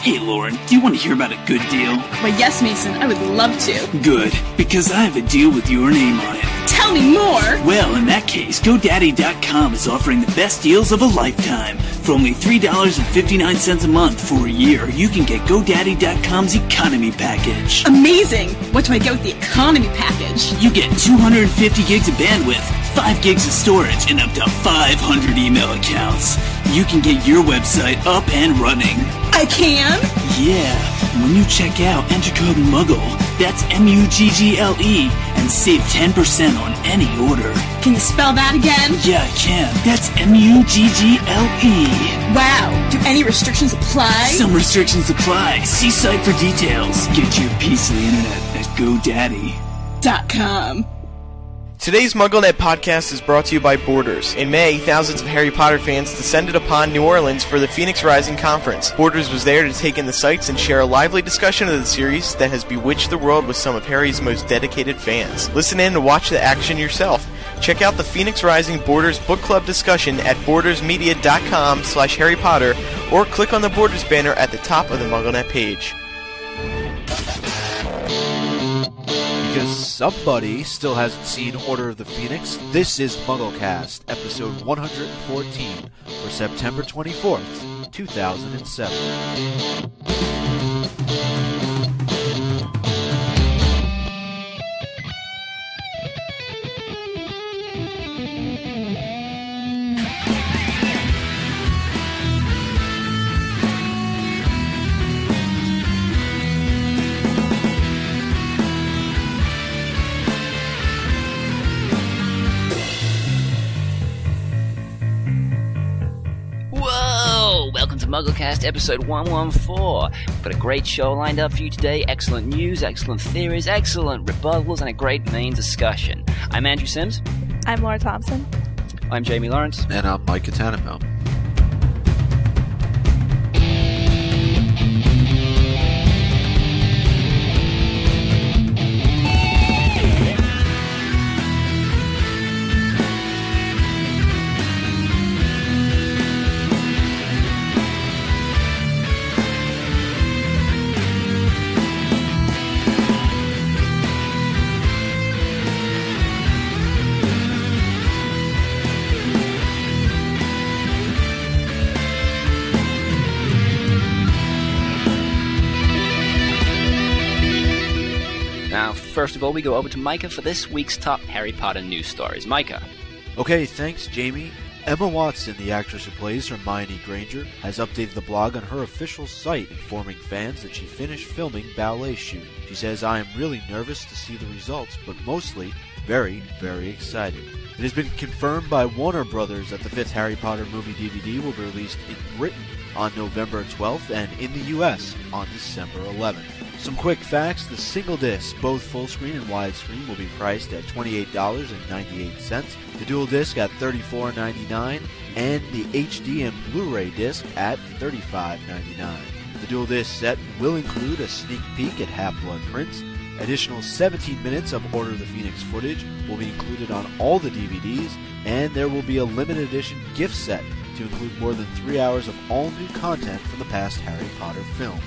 Hey, Lauren, do you want to hear about a good deal? Why, yes, Mason, I would love to. Good, because I have a deal with your name on it. Tell me more! Well, in that case, GoDaddy.com is offering the best deals of a lifetime. For only $3.59 a month for a year, you can get GoDaddy.com's Economy Package. Amazing! What do I get with the Economy Package? You get 250 gigs of bandwidth, 5 gigs of storage, and up to 500 email accounts. You can get your website up and running. I can? Yeah. When you check out, enter code MUGGLE, that's MUGGLE, and save 10% on any order. Can you spell that again? Yeah, I can. That's MUGGLE. Wow. Do any restrictions apply? Some restrictions apply. See site for details. Get your piece of the internet at GoDaddy.com. Today's MuggleNet podcast is brought to you by Borders. In May, thousands of Harry Potter fans descended upon New Orleans for the Phoenix Rising Conference. Borders was there to take in the sights and share a lively discussion of the series that has bewitched the world with some of Harry's most dedicated fans. Listen in and watch the action yourself. Check out the Phoenix Rising Borders Book Club discussion at bordersmedia.com/Harry Potter or click on the Borders banner at the top of the MuggleNet page. Because somebody still hasn't seen Order of the Phoenix, this is MuggleCast, episode 114, for September 24th, 2007. Welcome to MuggleCast episode 114. We've got a great show lined up for you today. Excellent news, excellent theories, excellent rebuttals, and a great main discussion. I'm Andrew Sims. I'm Laura Thompson. I'm Jamie Lawrence. And I'm Mike Catanamo. First of all, we go over to Micah for this week's top Harry Potter news stories. Micah. Okay, thanks, Jamie. Emma Watson, the actress who plays Hermione Granger, has updated the blog on her official site, informing fans that she finished filming Ballet Shoes. She says, "I am really nervous to see the results, but mostly very, very excited." It has been confirmed by Warner Brothers that the fifth Harry Potter movie DVD will be released in Britain on November 12th and in the US on December 11th. Some quick facts: the single disc, both full screen and widescreen, will be priced at $28.98, the dual disc at $34.99, and the HD and Blu-ray disc at $35.99. The dual disc set will include a sneak peek at Half-Blood Prince. Additional 17 minutes of Order of the Phoenix footage will be included on all the DVDs, and there will be a limited edition gift set to include more than 3 hours of all new content from the past Harry Potter films.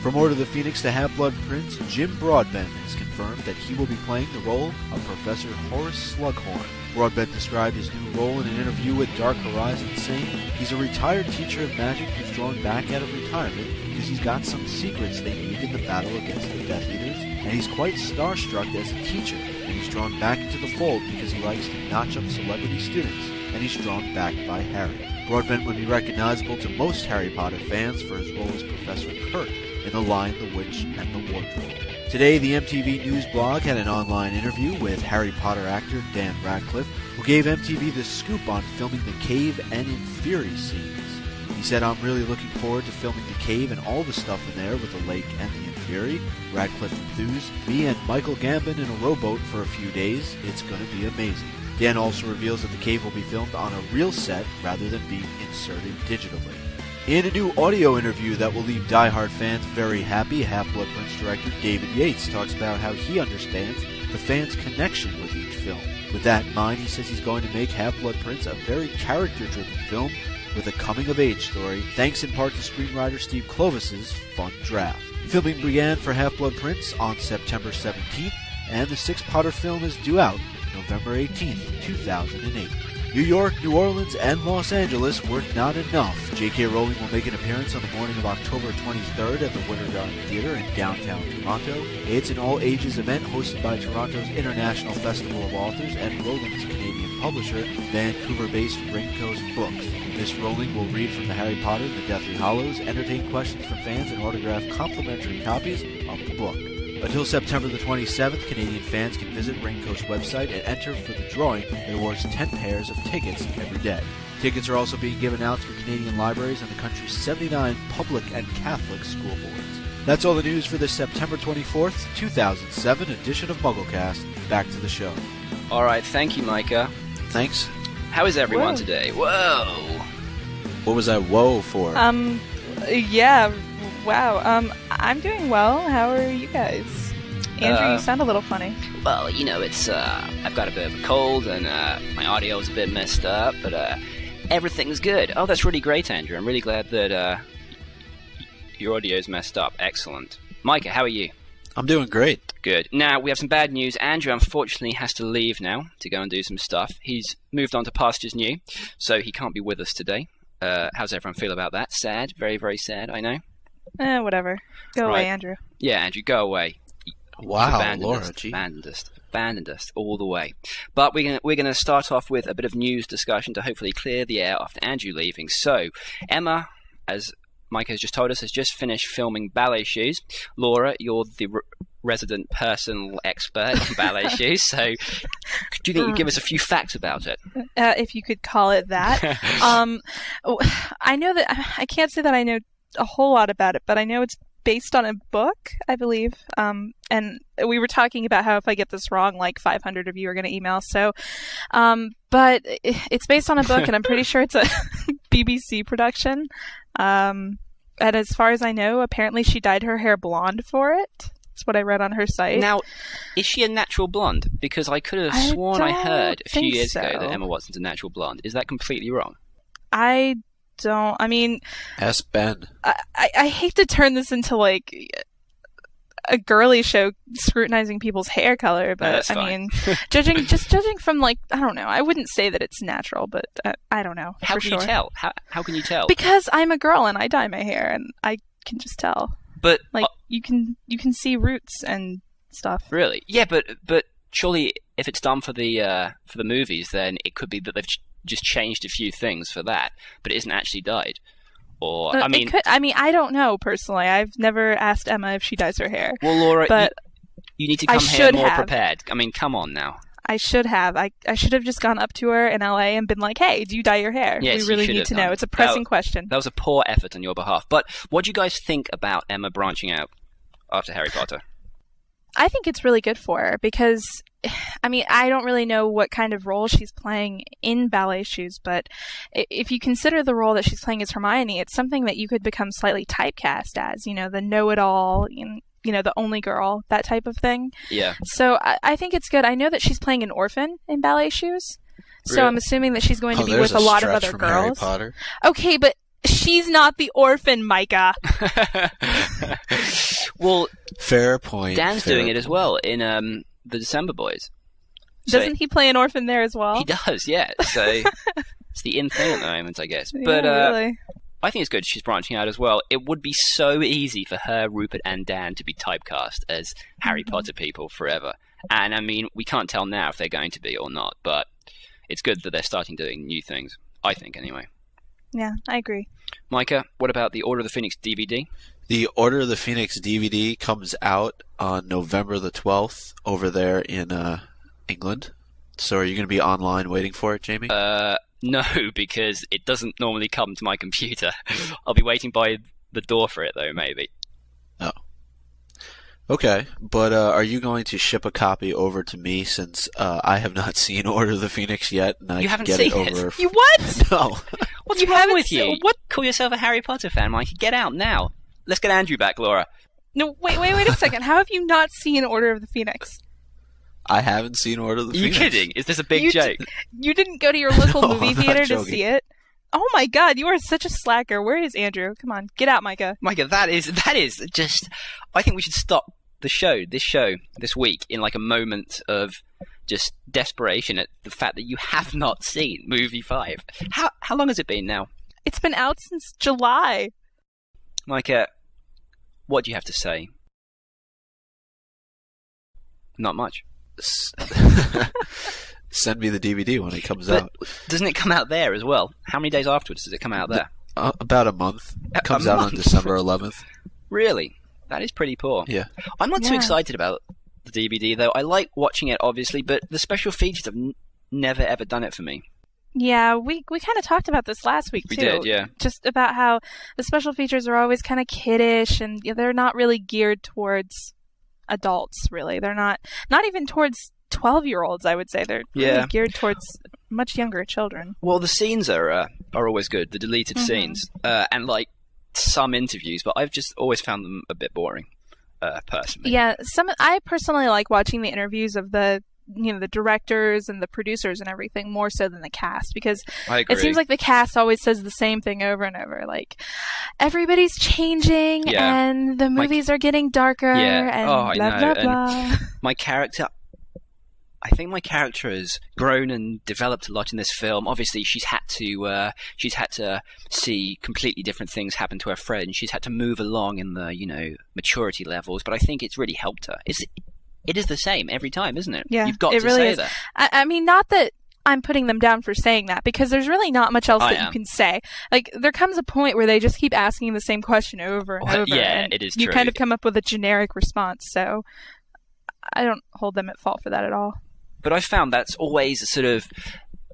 From Order of the Phoenix to Half-Blood Prince, Jim Broadbent has confirmed that he will be playing the role of Professor Horace Slughorn. Broadbent described his new role in an interview with Dark Horizon, saying, "He's a retired teacher of magic who's drawn back out of retirement because he's got some secrets they need in the battle against the Death Eaters, and he's quite starstruck as a teacher, and he's drawn back into the fold because he likes to notch up celebrity students, and he's drawn back by Harry." Broadbent would be recognizable to most Harry Potter fans for his role as Professor Kurt in The Lion, the Witch, and the Wardrobe. Today, the MTV News blog had an online interview with Harry Potter actor Dan Radcliffe, who gave MTV the scoop on filming the cave and Inferi scenes. He said, "I'm really looking forward to filming the cave and all the stuff in there with the lake and the Inferi." Radcliffe enthused, "Me and Michael Gambon in a rowboat for a few days. It's going to be amazing." Dan also reveals that the cave will be filmed on a real set rather than being inserted digitally. In a new audio interview that will leave die-hard fans very happy, Half-Blood Prince director David Yates talks about how he understands the fans' connection with each film. With that in mind, he says he's going to make Half-Blood Prince a very character-driven film with a coming-of-age story, thanks in part to screenwriter Steve Klovis's fun draft. Filming began for Half-Blood Prince on September 17th, and the Six Potter film is due out November 18th, 2008. New York, New Orleans, and Los Angeles were not enough. J.K. Rowling will make an appearance on the morning of October 23rd at the Winter Garden Theatre in downtown Toronto. It's an all-ages event hosted by Toronto's International Festival of Authors and Rowling's Canadian publisher, Vancouver-based Gringotts Books. Miss Rowling will read from the Harry Potter and the Deathly Hallows, entertain questions from fans, and autograph complimentary copies of the book. Until September the 27th, Canadian fans can visit Raincoast's website and enter for the drawing that awards 10 pairs of tickets every day. Tickets are also being given out through Canadian libraries and the country's 79 public and Catholic school boards. That's all the news for this September 24th, 2007 edition of MuggleCast. Back to the show. All right, thank you, Micah. Thanks. How is everyone Whoa. today? Whoa! What was that whoa for? Yeah, wow. I'm doing well. How are you guys? Andrew, you sound a little funny. Well, you know, it's, I've got a bit of a cold, and, my audio is a bit messed up, but, everything's good. Oh, that's really great, Andrew. I'm really glad that, your audio's messed up. Excellent. Micah, how are you? I'm doing great. Good. Now, we have some bad news. Andrew, unfortunately, has to leave now to go and do some stuff. He's moved on to pastures new, so he can't be with us today. How's everyone feel about that? Sad? Very, very sad, I know. Whatever. Go Right. away, Andrew. Yeah, Andrew, go away. Wow, Laura, gee. Abandoned us all the way. But we're gonna start off with a bit of news discussion to hopefully clear the air after Andrew leaving. So, Emma, as Mike has just told us, has just finished filming Ballet Shoes. Laura, you're the resident personal expert in Ballet Shoes, so do you think you'd give us a few facts about it? If you could call it that. I know that I can't say that I know a whole lot about it, but I know it's based on a book, I believe. And we were talking about how if I get this wrong, like 500 of you are going to email. So, but it's based on a book, and I'm pretty sure it's a BBC production. And as far as I know, apparently she dyed her hair blonde for it. That's what I read on her site. Now, is she a natural blonde? Because I could have sworn I heard a few years ago that Emma Watson's a natural blonde. Is that completely wrong? I don't. I mean, Ask Ben. I hate to turn this into like a girly show scrutinizing people's hair color, but that's I fine. mean, judging from like, I don't know. I wouldn't say that it's natural, but I don't know. How for can sure. you tell? How can you tell? Because I'm a girl and I dye my hair, and I can just tell. But Like you can see roots and stuff. really, yeah. But surely, if it's done for the movies, then it could be that they've just changed a few things for that, but it isn't actually dyed. Or I mean, I don't know personally. I've never asked Emma if she dyes her hair. well, Laura, but you need to I come here should more have. prepared. I mean, come on now. I should have. I should have just gone up to her in LA and been like, "Hey, do you dye your hair? Yes, we you really should need have to done. know. It's a pressing question." That was a poor effort on your behalf. But what do you guys think about Emma branching out after Harry Potter? I think it's really good for her because, I mean, I don't really know what kind of role she's playing in Ballet Shoes, but if you consider the role that she's playing as Hermione, it's something that you could become slightly typecast as, you know, the know-it-all, you know, the only girl, that type of thing. Yeah. So I think it's good. I know that she's playing an orphan in Ballet Shoes, so Really? I'm assuming that she's going to be there's with a lot of stretch other from Harry girls. Potter. Okay, but she's not the orphan, Micah. Well, Fair point. Dan's doing it as well in the December Boys. So Doesn't he play an orphan there as well? he does, yeah. So it's the in thing at the moment, I guess. Yeah, But really. I think it's good she's branching out as well. It would be so easy for her, Rupert, and Dan to be typecast as Harry Potter people forever. And I mean, we can't tell now if they're going to be or not, but it's good that they're starting doing new things. I think, anyway. Yeah, I agree. Micah, what about the Order of the Phoenix DVD? The Order of the Phoenix DVD comes out on November the 12th over there in England. So are you going to be online waiting for it, Jamie? No, because it doesn't normally come to my computer. I'll be waiting by the door for it, though, maybe. Oh. Okay, but are you going to ship a copy over to me since I have not seen Order of the Phoenix yet? And I You can haven't get seen it it? over. You what? No. What's You wrong haven't with you? seen- what? Call yourself a Harry Potter fan, Mike. Get out now. Let's get Andrew back, Laura. No, wait a second. How have you not seen Order of the Phoenix? I haven't seen Order of the Are you Phoenix. kidding? Is this a big You joke? You didn't go to your local No, movie I'm not theater to joking. see it? Oh my God, you are such a slacker. Where is Andrew? Come on, get out, Micah. Micah, that is just. I think we should stop this show this week in like a moment of just desperation at the fact that you have not seen movie 5. How long has it been now? It's been out since July. Micah, what do you have to say? Not much. Send me the DVD when it comes But out. doesn't it come out there as well? How many days afterwards does it come out there? About a month. It comes A out month? on December 11th. Really? That is pretty poor. Yeah. I'm not too Yeah. excited about the DVD, though. I like watching it, obviously, but the special features have never, ever done it for me. Yeah, we kind of talked about this last week, too. We did, yeah. Just about how the special features are always kind of kiddish, and they're not really geared towards adults, really. They're not even towards 12-year-olds, I would say. They're really geared towards much younger children. Well, the scenes are always good, the deleted scenes, and like some interviews, but I've just always found them a bit boring, personally. Yeah, I personally like watching the interviews of the directors and the producers and everything more so than the cast, because I agree. it seems like the cast always says the same thing over and over, like everybody's changing and the movies are getting darker and blah blah blah. My character, I think my character has grown and developed a lot in this film. Obviously, she's had to see completely different things happen to her friends. She's had to move along in the maturity levels. But I think it's really helped her. It is the same every time, isn't it? Yeah, you've got it to really say is. that. I mean, not that I'm putting them down for saying that, because there's really not much else that you can say. Like, there comes a point where they just keep asking the same question over and over. Yeah, and it is you true. kind of come up with a generic response, so I don't hold them at fault for that at all. But I found that's always a sort of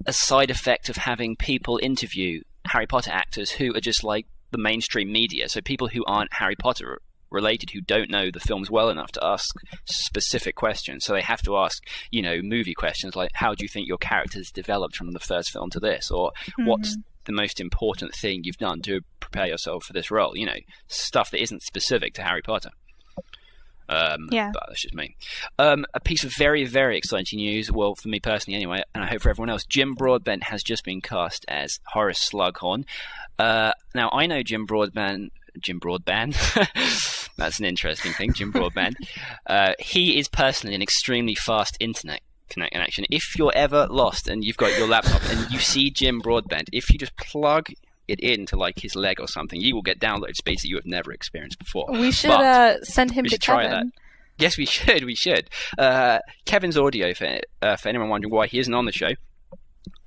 a side effect of having people interview Harry Potter actors who are just like the mainstream media. So people who aren't Harry Potter related, who don't know the films well enough to ask specific questions. So they have to ask, movie questions like, how do you think your character's developed from the first film to this? Or what's the most important thing you've done to prepare yourself for this role? Stuff that isn't specific to Harry Potter. But that's just me. A piece of very, very exciting news, well, for me personally anyway, and I hope for everyone else. Jim Broadbent has just been cast as Horace Slughorn. Now, I know Jim Broadbent. That's an interesting thing, Jim Broadbent. He is personally an extremely fast internet connection. If you're ever lost and you've got your laptop and you see Jim Broadbent, if you just plug it into like his leg or something, you will get download speeds that you have never experienced before. We should send him to try Kevin. that. Yes, we should. We should. Kevin's audio, for anyone wondering why he isn't on the show,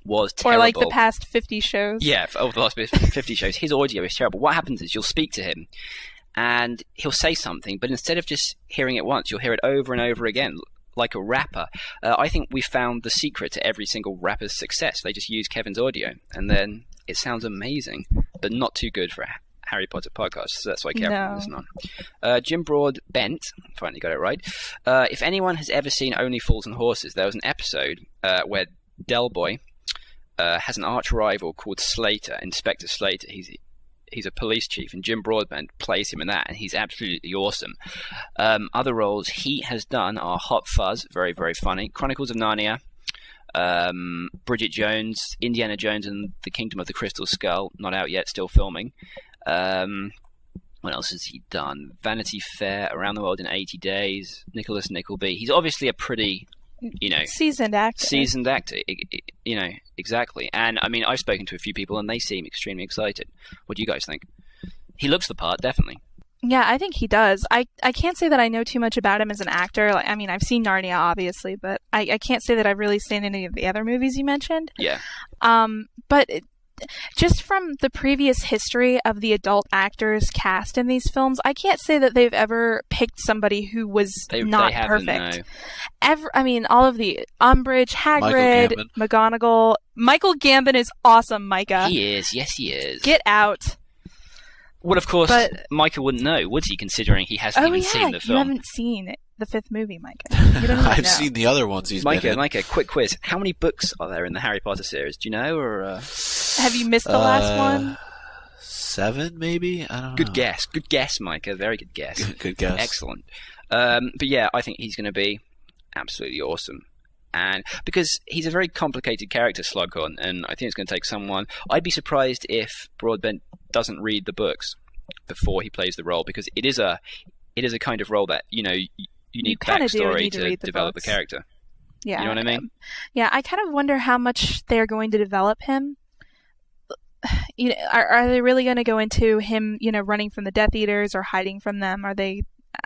was terrible. Or like the past 50 shows. Yeah, over the last 50 shows, his audio is terrible. What happens is you'll speak to him, and he'll say something, but instead of just hearing it once, you'll hear it over and over again, like a rapper. I think we found the secret to every single rapper's success. They just use Kevin's audio, and then it sounds amazing, but not too good for a Harry Potter podcast, so that's why Kevin isn't on. Jim Broadbent, finally got it right. If anyone has ever seen Only Fools and Horses, there was an episode where Del Boy has an arch rival called Slater, Inspector Slater. He's a police chief, and Jim Broadbent plays him in that, and he's absolutely awesome. Other roles he has done are Hot Fuzz, very, very funny, Chronicles of Narnia, Bridget Jones, Indiana Jones and the Kingdom of the Crystal Skull, not out yet, still filming. What else has he done? Vanity Fair, Around the World in 80 Days, Nicholas Nickleby. He's obviously a pretty, seasoned actor. Exactly. And I mean, I've spoken to a few people and they seem extremely excited. What do you guys think? He looks the part, definitely. Yeah, I think he does. I can't say that I know too much about him as an actor. Like, I mean, I've seen Narnia, obviously, but I can't say that I've really seen any of the other movies you mentioned. Yeah. But just from the previous history of the adult actors cast in these films, I can't say that they've ever picked somebody who was not perfect. No. I mean, all of the Umbridge, Hagrid, McGonagall. Michael Gambon is awesome, Micah. He is. Yes, he is. Get out. Well, of course, Micah wouldn't know, would he, considering he hasn't even seen the film? You haven't seen the fifth movie, Micah. You don't I've know. seen the other ones he's been in. Micah, quick quiz. How many books are there in the Harry Potter series? Do you know, or have you missed the last one? 7, maybe? I don't know. Good guess. Good guess, Micah. Very good guess. Good guess. Excellent. But yeah, I think he's going to be absolutely awesome. And because he's a very complicated character, Slughorn, and I think it's going to take someone. I'd be surprised if Broadbent doesn't read the books before he plays the role, because it is a kind of role that you need backstory to develop a character. Yeah, you know what I mean? Yeah, I kind of wonder how much they're going to develop him. Are they really going to go into him, running from the Death Eaters or hiding from them?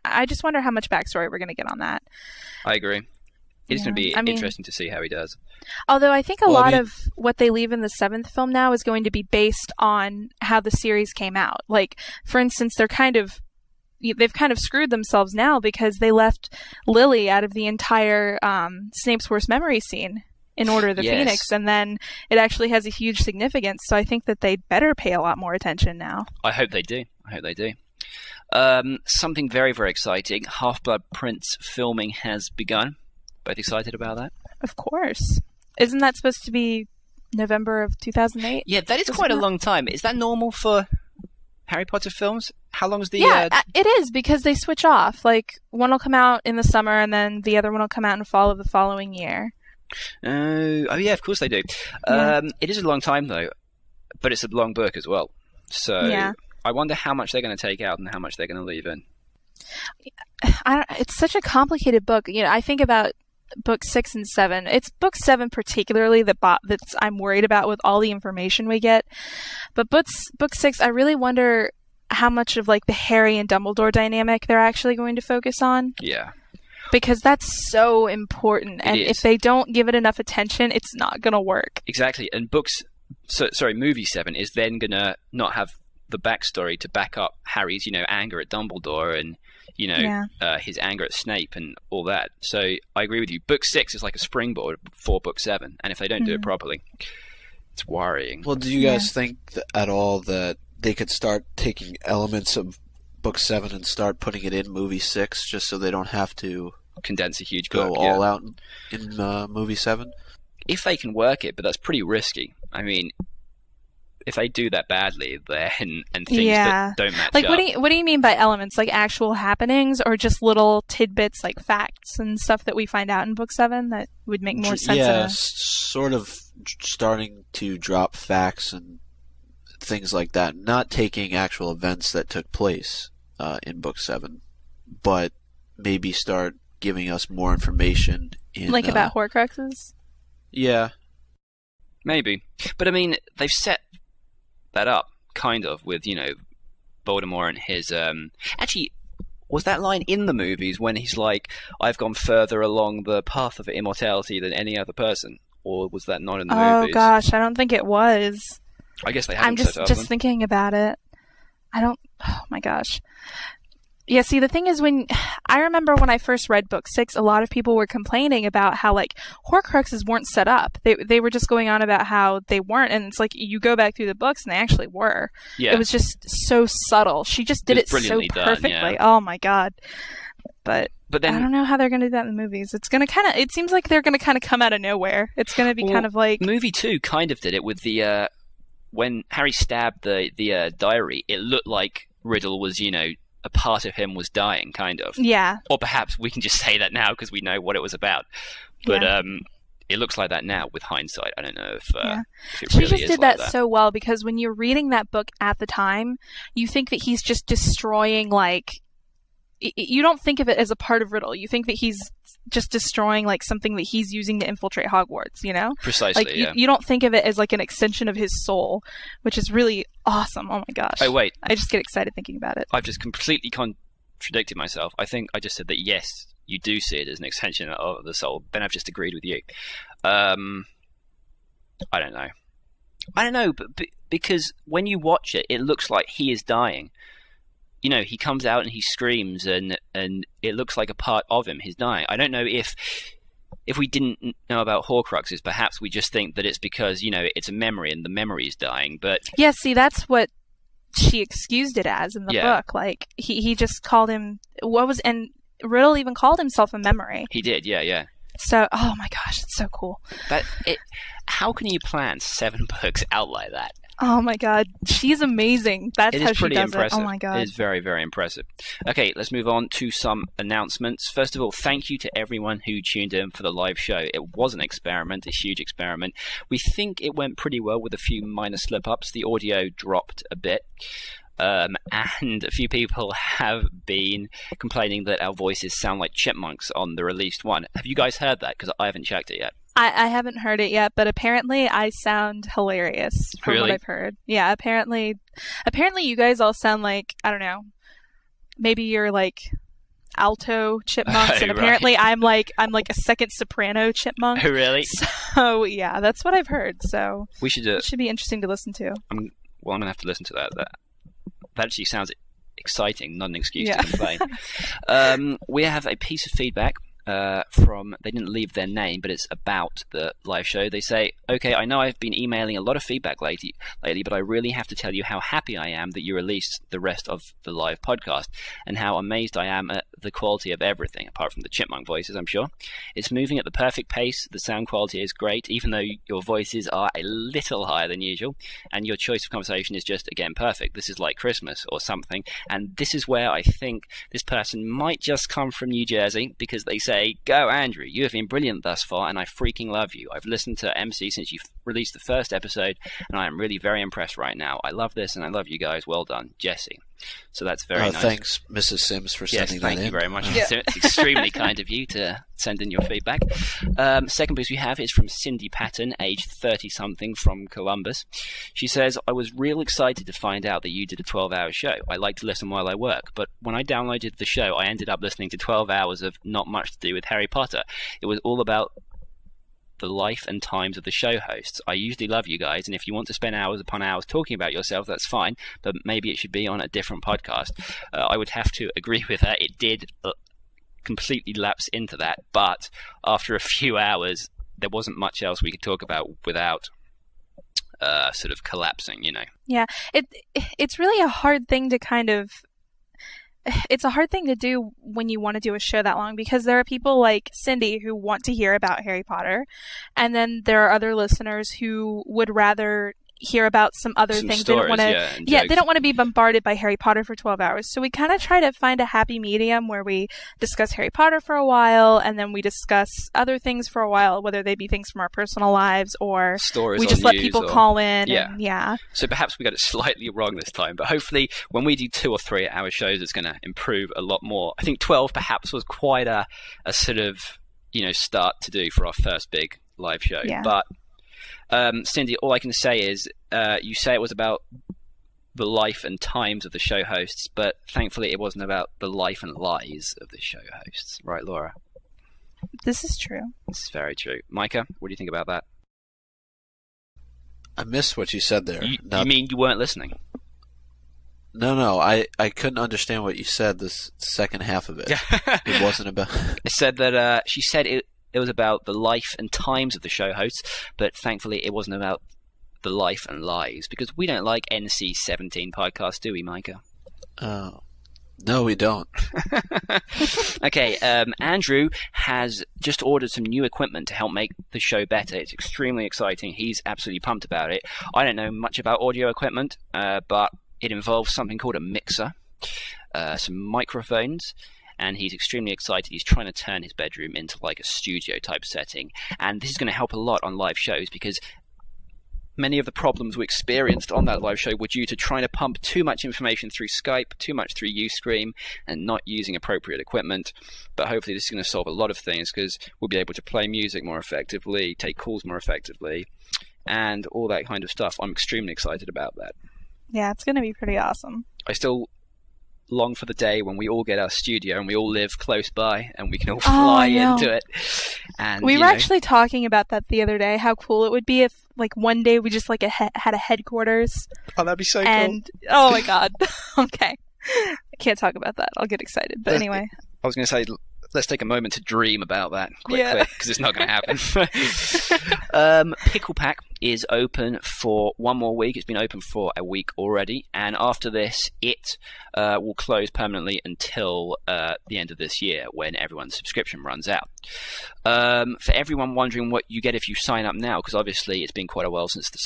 I just wonder how much backstory we're going to get on that. I agree. It's going to be interesting to see how he does. Although I think a lot of what they leave in the 7th film now is going to be based on how the series came out. Like, for instance, they've kind of screwed themselves now because they left Lily out of the entire Snape's worst memory scene in Order of the Phoenix, and then it actually has a huge significance. So I think that they'd better pay a lot more attention now. I hope they do. Something very, very exciting. Half-Blood Prince filming has begun. Both excited about that? Of course. Isn't that supposed to be November of 2008? Yeah, that is quite a long time. Is that normal for Harry Potter films? How long is the... it is, because they switch off. Like, one will come out in the summer, and then the other one will come out in fall of the following year. Oh, yeah, of course they do. Yeah. It is a long time, though, but it's a long book as well. So I wonder how much they're going to take out and how much they're going to leave in. It's such a complicated book. I think about book 6 and 7. It's book 7 particularly that I'm worried about with all the information we get. But book 6, I really wonder how much of like the Harry and Dumbledore dynamic they're actually going to focus on. Yeah. Because that's so important, and if they don't give it enough attention, it's not going to work. Exactly, and movie 7 is then going to not have the backstory to back up Harry's, anger at Dumbledore and his anger at Snape and all that. So I agree with you. Book 6 is like a springboard for book 7, and if they don't do it properly, it's worrying. Well, do you guys think at all that they could start taking elements of book 7 and start putting it in movie 6, just so they don't have to condense a huge go book, all out in movie 7? If they can work it, but that's pretty risky. I mean, if they do that badly, then and things that don't match up. What do you mean by elements? Like actual happenings, or just little tidbits like facts and stuff that we find out in book 7 that would make more sense? Yeah, sort of starting to drop facts and things like that. Not taking actual events that took place in book 7, but maybe start giving us more information like about Horcruxes. Yeah, maybe. But I mean, they've set that up, kind of, with, Voldemort and his... Actually, was that line in the movies when he's like, I've gone further along the path of immortality than any other person? Or was that not in the movies? Oh, gosh, I don't think it was. I guess they haven't I'm set up. just thinking about it. Oh, my gosh. Yeah, see, the thing is, I remember when I first read book 6, a lot of people were complaining about how, like, Horcruxes weren't set up. They were just going on about how they weren't, and it's like, you go back through the books, and they actually were. Yeah. It was just so subtle. She just did it so perfectly. Done, yeah. Oh, my God. But then, I don't know how they're going to do that in the movies. It's going to it seems like they're going to kind of come out of nowhere. It's going to be kind of like... Movie 2 kind of did it with the, when Harry stabbed the diary, it looked like Riddle was, a part of him was dying, kind of. Yeah. Or perhaps we can just say that now because we know what it was about. But it looks like that now with hindsight. I don't know if it really is like that. She just did that so well, because when you're reading that book at the time, you think that he's just destroying, like... You don't think of it as a part of Riddle. You think that he's just destroying, like, something that he's using to infiltrate Hogwarts, Precisely, like, you don't think of it as, like, an extension of his soul, which is really awesome. Oh, my gosh. Oh, wait. I just get excited thinking about it. I've just completely contradicted myself. I think I just said that, yes, you do see it as an extension of the soul. Then I've just agreed with you. I don't know. But because when you watch it, it looks like he is dying. He comes out and he screams, and it looks like a part of him. He's dying. I don't know if we didn't know about Horcruxes, perhaps we just think that it's because, it's a memory and the memory is dying. But yeah, see, that's what she excused it as in the book. Like, he just called him, and Riddle even called himself a memory. He did, yeah. So, oh my gosh, it's so cool. How can you plan 7 books out like that? Oh my god, she's amazing. That's It how is she pretty does impressive. it. Oh my god. It is very, very impressive. Okay, let's move on to some announcements. First of all, thank you to everyone who tuned in for the live show. It was an experiment, a huge experiment. We think it went pretty well with a few minor slip-ups. The audio dropped a bit. And a few people have been complaining that our voices sound like chipmunks on the released one. Have you guys heard that? Because I haven't checked it yet. I haven't heard it yet, but apparently I sound hilarious from what Really? I've heard. Yeah, apparently you guys all sound like, I don't know, maybe you're like alto chipmunks, and Right. apparently I'm like a second soprano chipmunk. Oh, really? So yeah, that's what I've heard. So We should. it should be interesting to listen to. I'm going to have to listen to that. That actually sounds exciting, not an excuse Yeah. to complain. We have a piece of feedback from, they didn't leave their name, but it's about the live show. They say, okay, I know I've been emailing a lot of feedback lately, but I really have to tell you how happy I am that you released the rest of the live podcast, and how amazed I am at the quality of everything, apart from the chipmunk voices, I'm sure. It's moving at the perfect pace, the sound quality is great, even though your voices are a little higher than usual, and your choice of conversation is just, again, perfect. This is like Christmas or something, and this is where I think this person might just come from New Jersey, because they say, go Andrew, you have been brilliant thus far, and I freaking love you. I've listened to MC since you released the first episode, and I am really very impressed right now. I love this, and I love you guys. Well done, Jesse. So that's very nice. Thanks, Mrs. Sims, for Yes, sending that in. thank you very much. Yeah. It's extremely kind of you to send in your feedback. Second piece we have is from Cindy Patton, age 30-something, from Columbus. She says, I was real excited to find out that you did a 12-hour show. I like to listen while I work, but when I downloaded the show, I ended up listening to 12 hours of not much to do with Harry Potter. It was all about the life and times of the show hosts. I usually love you guys, and if you want to spend hours upon hours talking about yourself, that's fine, but maybe it should be on a different podcast. I would have to agree with her. It did completely lapse into that, but after a few hours, there wasn't much else we could talk about without sort of collapsing, you know. Yeah, it's really a hard thing to it's a hard thing to do when you want to do a show that long, because there are people like Cindy who want to hear about Harry Potter, and then there are other listeners who would rather hear about some other things. Stories, they don't want to, and they jokes. don't want to be bombarded by Harry Potter for 12 hours. So we kind of try to find a happy medium where we discuss Harry Potter for a while, and then we discuss other things for a while, whether they be things from our personal lives or Stories we on just let news people or- call in. Yeah. And, yeah. So perhaps we got it slightly wrong this time, but hopefully when we do 2 or 3 hour shows, it's going to improve a lot more. I think 12 perhaps was quite a sort of, start to do for our first big live show. Yeah. But Cindy, all I can say is you say it was about the life and times of the show hosts, but thankfully it wasn't about the life and lies of the show hosts. Right, Laura? This is true. This is very true. Micah, what do you think about that? I missed what you said there. You mean you weren't listening? No, I couldn't understand what you said, this second half of it. It wasn't about... It said that she said it was about the life and times of the show hosts, but thankfully it wasn't about the life and lies, because we don't like NC-17 podcasts, do we, Micah? Oh. No, we don't. Okay, Andrew has just ordered some new equipment to help make the show better. It's extremely exciting. He's absolutely pumped about it. I don't know much about audio equipment, but it involves something called a mixer, some microphones, and he's extremely excited. He's trying to turn his bedroom into like a studio type setting, and this is going to help a lot on live shows, because many of the problems we experienced on that live show were due to trying to pump too much information through Skype, too much through Ustream, and not using appropriate equipment. But hopefully this is going to solve a lot of things, because we'll be able to play music more effectively, take calls more effectively, and all that kind of stuff. I'm extremely excited about that. Yeah, it's going to be pretty awesome. I still long for the day when we all get our studio and we all live close by and we can all fly into it. And we were actually talking about that the other day, how cool it would be if like one day we just like had a headquarters. Oh, that'd be so and cool. Oh my god. Okay. I can't talk about that. I'll get excited. But anyway. I was going to say, let's take a moment to dream about that quickly, because it's not going to happen. Pickle Pack is open for one more week. It's been open for a week already, and after this, it will close permanently until the end of this year, when everyone's subscription runs out. For everyone wondering what you get if you sign up now, because obviously it's been quite a while since the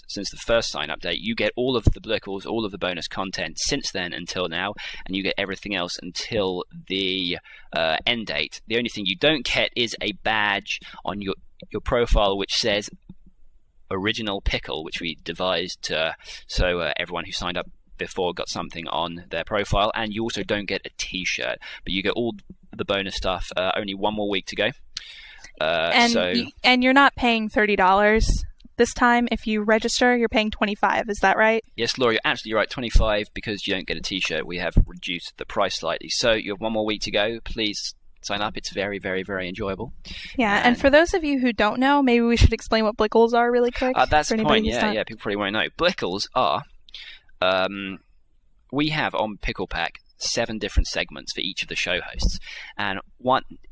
since the first sign update, you get all of the Blickles, all of the bonus content since then until now, and you get everything else until the end date. The only thing you don't get is a badge on your profile which says Original Pickle, which we devised so everyone who signed up before got something on their profile, and you also don't get a t-shirt, but you get all the bonus stuff. Only one more week to go. And you're not paying $30 this time. If you register, you're paying $25. Is that right? Yes, Laura, you're absolutely right. $25 because you don't get a t-shirt. We have reduced the price slightly. So you have one more week to go. Please sign up. It's very, very, very enjoyable. Yeah, and for those of you who don't know, maybe we should explain what Blickles are really quick. That's the point. Yeah, people probably won't know. Blickles are, we have on Pickle Pack 7 different segments for each of the show hosts, and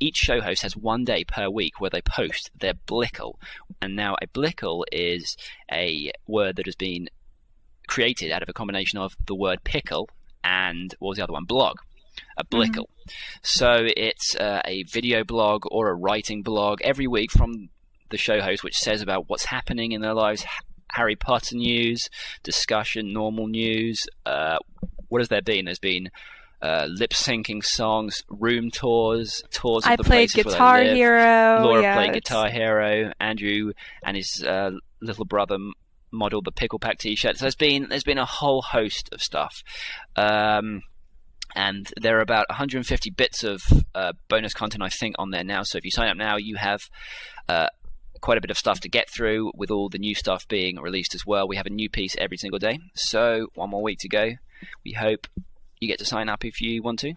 each show host has 1 day per week where they post their Blickle. And now a Blickle is a word that has been created out of a combination of the word pickle and, what was the other one, blog. A Blickle. So it's a video blog or a writing blog every week from the show host, which says about what's happening in their lives, Harry Potter news, discussion, normal news. What has there been? There's been lip-syncing songs, room tours of the places where they live. I played Guitar Hero. Laura played Guitar Hero. Andrew and his little brother modeled the Pickle Pack t-shirt. So there's been a whole host of stuff. And there are about 150 bits of bonus content, I think, on there now. So if you sign up now, you have quite a bit of stuff to get through, with all the new stuff being released as well. We have a new piece every single day. So 1 more week to go. We hope you get to sign up if you want to.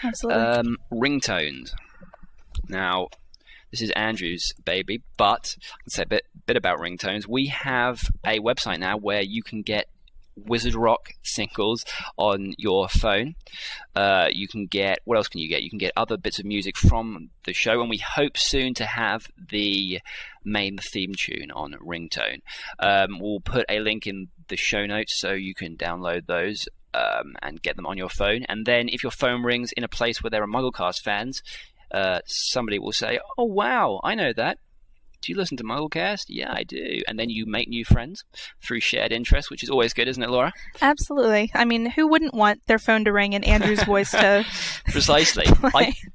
Absolutely. Ringtones. Now, this is Andrew's baby, but I can say a bit about ringtones. We have a website now where you can get Wizard Rock singles on your phone. You can get, what else can you get? You can get other bits of music from the show, and we hope soon to have the main theme tune on Ringtone. We'll put a link in the show notes so you can download those and get them on your phone. And then if your phone rings in a place where there are MuggleCast fans, somebody will say, "Oh wow, I know that. Do you listen to MuggleCast?" "Yeah, I do." And then you make new friends through shared interests, which is always good, isn't it, Laura? Absolutely. I mean, who wouldn't want their phone to ring and Andrew's voice to Precisely.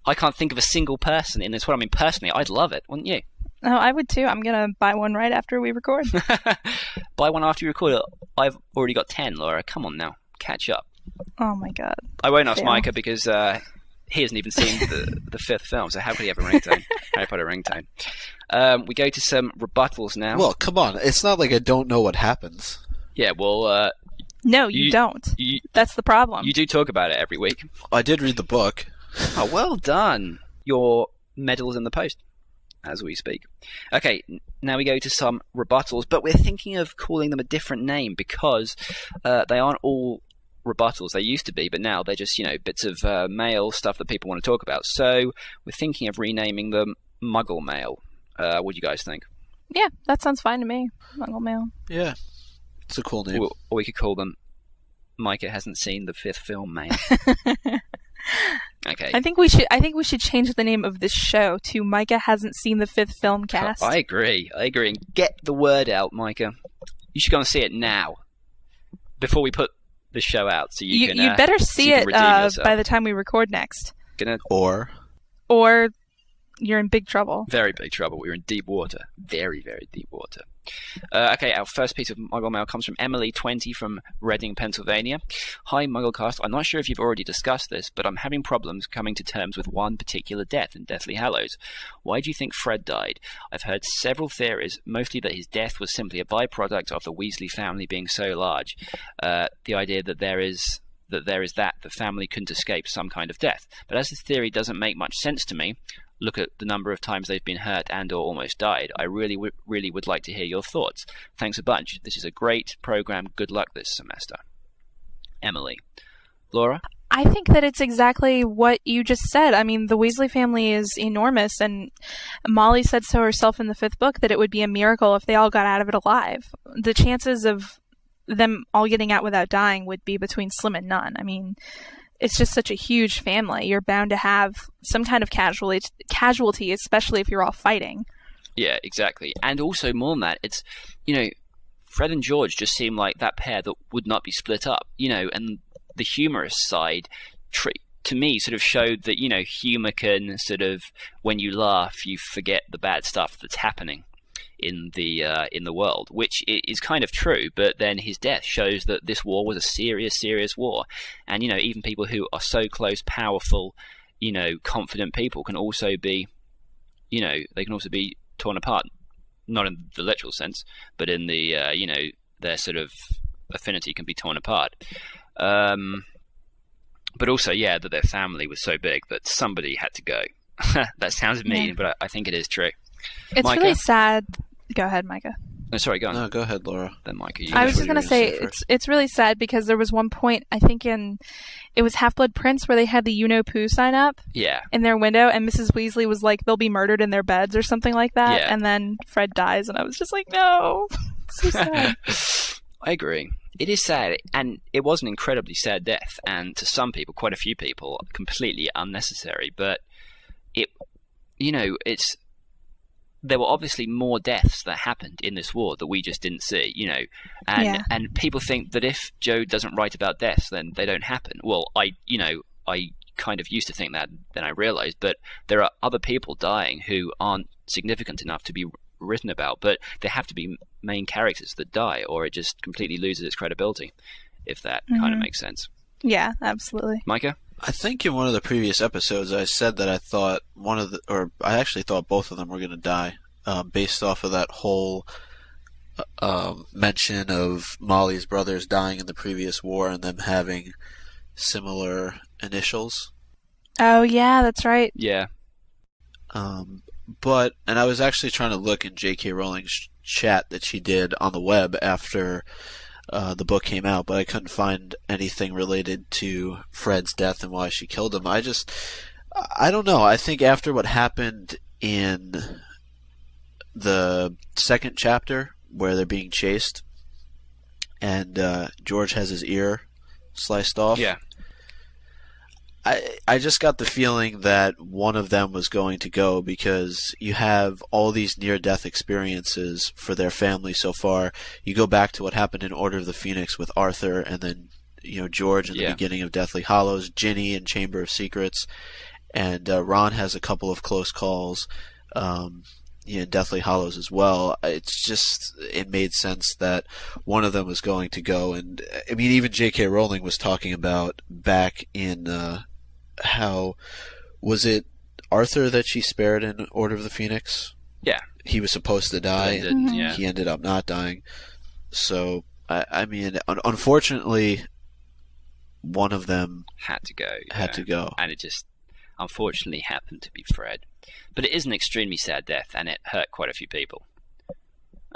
I can't think of a single person in this one. I mean, personally, I'd love it, wouldn't you? Oh, I would too. I'm going to buy one right after we record. Buy one after you record? I've already got 10, Laura. Come on now. Catch up. Oh my god. I won't ask Micah because he hasn't even seen the 5th film, so how could he have a ringtone? Harry Potter ringtone. We go to some rebuttals now. Well, come on. It's not like I don't know what happens. Yeah, well... no, you don't. That's the problem. You do talk about it every week. I did read the book. Oh, well done. Your medal's in the post as we speak. Okay, now we go to some rebuttals, but we're thinking of calling them a different name because they aren't all rebuttals. They used to be, but now they're just, bits of mail, stuff that people want to talk about. So we're thinking of renaming them Muggle Mail. What do you guys think? Yeah, that sounds fine to me. Muggle Mail. Yeah, it's a cool name. Or we could call them Micah hasn't seen the 5th film Mail. Okay. I think we should change the name of this show to Micah Hasn't Seen the 5th Film Cast. I agree. And get the word out, Micah. You should go and see it now, before we put the show out, so you can. You better see it by the time we record next. Or you're in big trouble. Very big trouble. We're in deep water. Very, very deep water. Okay, our first piece of Muggle Mail comes from Emily20 from Reading, Pennsylvania. Hi, MuggleCast. I'm not sure if you've already discussed this, but I'm having problems coming to terms with one particular death in Deathly Hallows. Why do you think Fred died? I've heard several theories, mostly that his death was simply a byproduct of the Weasley family being so large. The idea that the family couldn't escape some kind of death. But as this theory doesn't make much sense to me, look at the number of times they've been hurt and or almost died. I really would like to hear your thoughts. Thanks a bunch. This is a great program. Good luck this semester. Emily. Laura? I think that it's exactly what you just said. I mean, the Weasley family is enormous, and Molly said so herself in the 5th book that it would be a miracle if they all got out of it alive. The chances of them all getting out without dying would be between slim and none. I mean, it's just such a huge family. You're bound to have some kind of casualty, especially if you're all fighting. Yeah, exactly. And also more than that, it's, Fred and George just seem like that pair that would not be split up, and the humorous side, to me, sort of showed that, humor can sort of, when you laugh, you forget the bad stuff that's happening in the world, which is kind of true. But then his death shows that this war was a serious, serious war, and even people who are so close, powerful, confident people can also be, they can also be torn apart, not in the literal sense, but in the their sort of affinity can be torn apart. But also, that their family was so big that somebody had to go. That sounds mean, but I think it is true. It's Micah? really sad. Go ahead, Micah. No, sorry, go on. No, go ahead, Laura. Then Micah, I was just going to say, it's really sad because there was one point, I think it was Half-Blood Prince, where they had the You-Know-Pooh sign up in their window, and Mrs. Weasley was like, they'll be murdered in their beds or something like that, and then Fred dies, and I was just like, no, it's so sad. I agree. It is sad, and it was an incredibly sad death, and to some people, quite a few people, completely unnecessary, but there were obviously more deaths that happened in this war that we just didn't see, and people think that if Joe doesn't write about deaths, then they don't happen. Well, I kind of used to think that, then I realized, but there are other people dying who aren't significant enough to be written about, but they have to be main characters that die, or it just completely loses its credibility, if that kind of makes sense. Yeah, absolutely. Micah? I think in one of the previous episodes I said that I thought I actually thought both of them were going to die, based off of that whole mention of Molly's brothers dying in the previous war and them having similar initials. Oh, yeah, that's right. Yeah. And I was actually trying to look in J.K. Rowling's chat that she did on the web after the book came out, but I couldn't find anything related to Fred's death and why she killed him. I don't know. I think after what happened in the second chapter, where they're being chased, and George has his ear sliced off. Yeah. I just got the feeling that one of them was going to go, because you have all these near-death experiences for their family so far. You go back to what happened in Order of the Phoenix with Arthur, and then George in the beginning of Deathly Hallows, Ginny in Chamber of Secrets, and Ron has a couple of close calls in Deathly Hallows as well. It made sense that one of them was going to go, and I mean, even J.K. Rowling was talking about back in how was it Arthur that she spared in Order of the Phoenix? Yeah. He was supposed to die, and he ended up not dying. So, I mean, unfortunately, one of them had to go. And it just, unfortunately, happened to be Fred. But it is an extremely sad death, and it hurt quite a few people.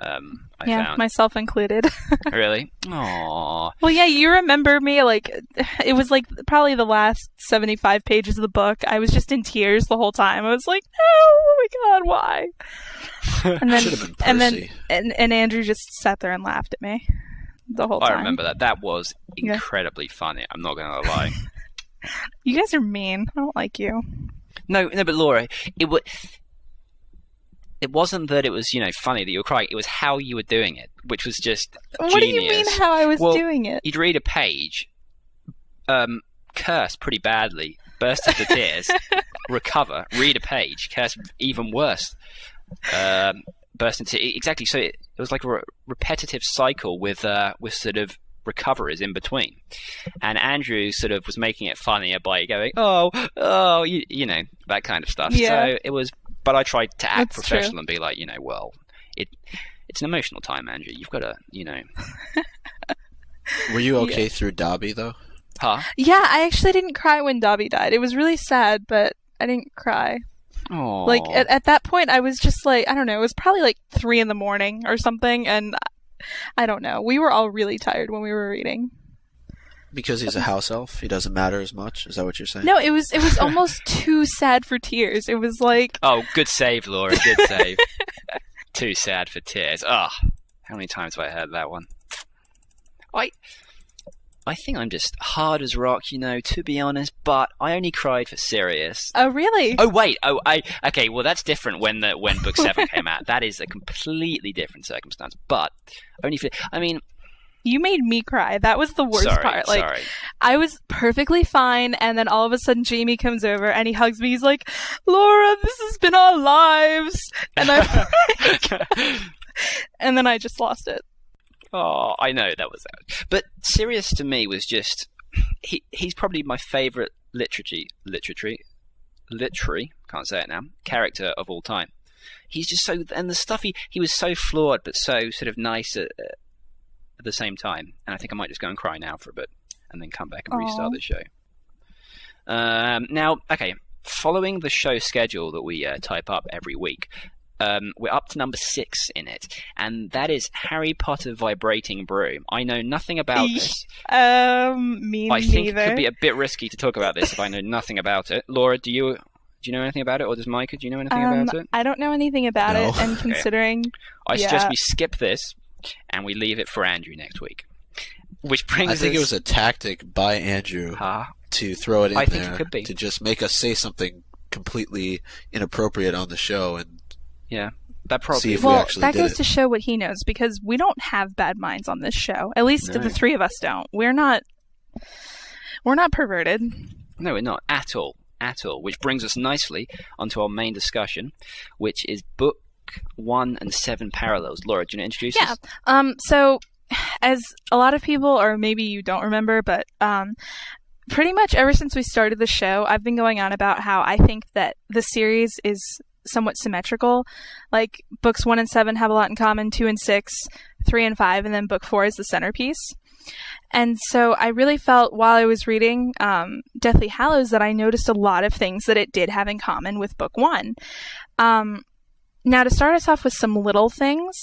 I found. Myself included. Really? Aww. Well, yeah, you remember me, it was probably the last 75 pages of the book. I was just in tears the whole time. I was like, oh my god, why? And then, should have been Percy. And Andrew just sat there and laughed at me the whole time. I remember that. That was incredibly funny. I'm not going to lie. You guys are mean. I don't like you. No, but Laura, it wasn't that it was, funny that you were crying. It was how you were doing it, which was just genius. What do you mean how I was doing it? You'd read a page, curse pretty badly, burst into tears, recover, read a page, curse even worse, burst into... Exactly, so it was like a repetitive cycle with sort of recoveries in between. And Andrew sort of was making it funnier by going, oh, that kind of stuff. Yeah. So it was... But I tried to act That's professional true. and be like, well, it's an emotional time, Andrew. You've got to, Were you okay through Dobby, though? Huh? Yeah, I actually didn't cry when Dobby died. It was really sad, but I didn't cry. Aww. At that point, I was just I don't know, it was probably 3 a.m. or something, and I don't know. We were all really tired when we were reading. Because he's a house elf, he doesn't matter as much. Is that what you're saying? No, it was almost too sad for tears. It was like... Oh, good save, Laura. Good save. Too sad for tears. Oh, how many times have I heard that one? I I think I'm just hard as rock, to be honest, but I only cried for Sirius. Oh, really? Oh, wait. Okay, well, that's different when Book 7 came out. That is a completely different circumstance, but only for... You made me cry. That was the worst part. Sorry. I was perfectly fine, and then all of a sudden Jamie comes over and he hugs me. He's like, Laura, this has been our lives. And and then I just lost it. Oh, I know that was that. But Sirius to me was just he's probably my favourite literary can't say it now, character of all time. He's just so, and the stuff he was so flawed but so sort of nice at the same time. And I think I might just go and cry now for a bit and then come back and restart the show. Now, okay, following the show schedule that we type up every week, we're up to number 6 in it, and that is Harry Potter Vibrating Broom. I know nothing about this. Me I think neither. it could be a bit risky to talk about this if I know nothing about it. Laura, do you know anything about it, or does Micah, do you know anything about it? I don't know anything about it, and Okay. considering... I suggest we skip this, and we leave it for Andrew next week. Which brings I think us... it was a tactic by Andrew to throw it in I think there it could be. to just make us say something completely inappropriate on the show and Yeah, that probably... see if we Well, actually that did goes it. to show what he knows, because we don't have bad minds on this show. At least No. the three of us don't. We're not perverted. No, we're not at all. Which brings us nicely onto our main discussion, which is Book 1 and 7 Parallels. Laura, do you want to introduce us? So, as a lot of people, or maybe you don't remember, but pretty much ever since we started the show, I've been going on about how I think that the series is somewhat symmetrical. Like, books 1 and 7 have a lot in common, 2 and 6, 3 and 5, and then book 4 is the centerpiece. And so I really felt while I was reading Deathly Hallows that I noticed a lot of things that it did have in common with book 1. Now, to start us off with some little things,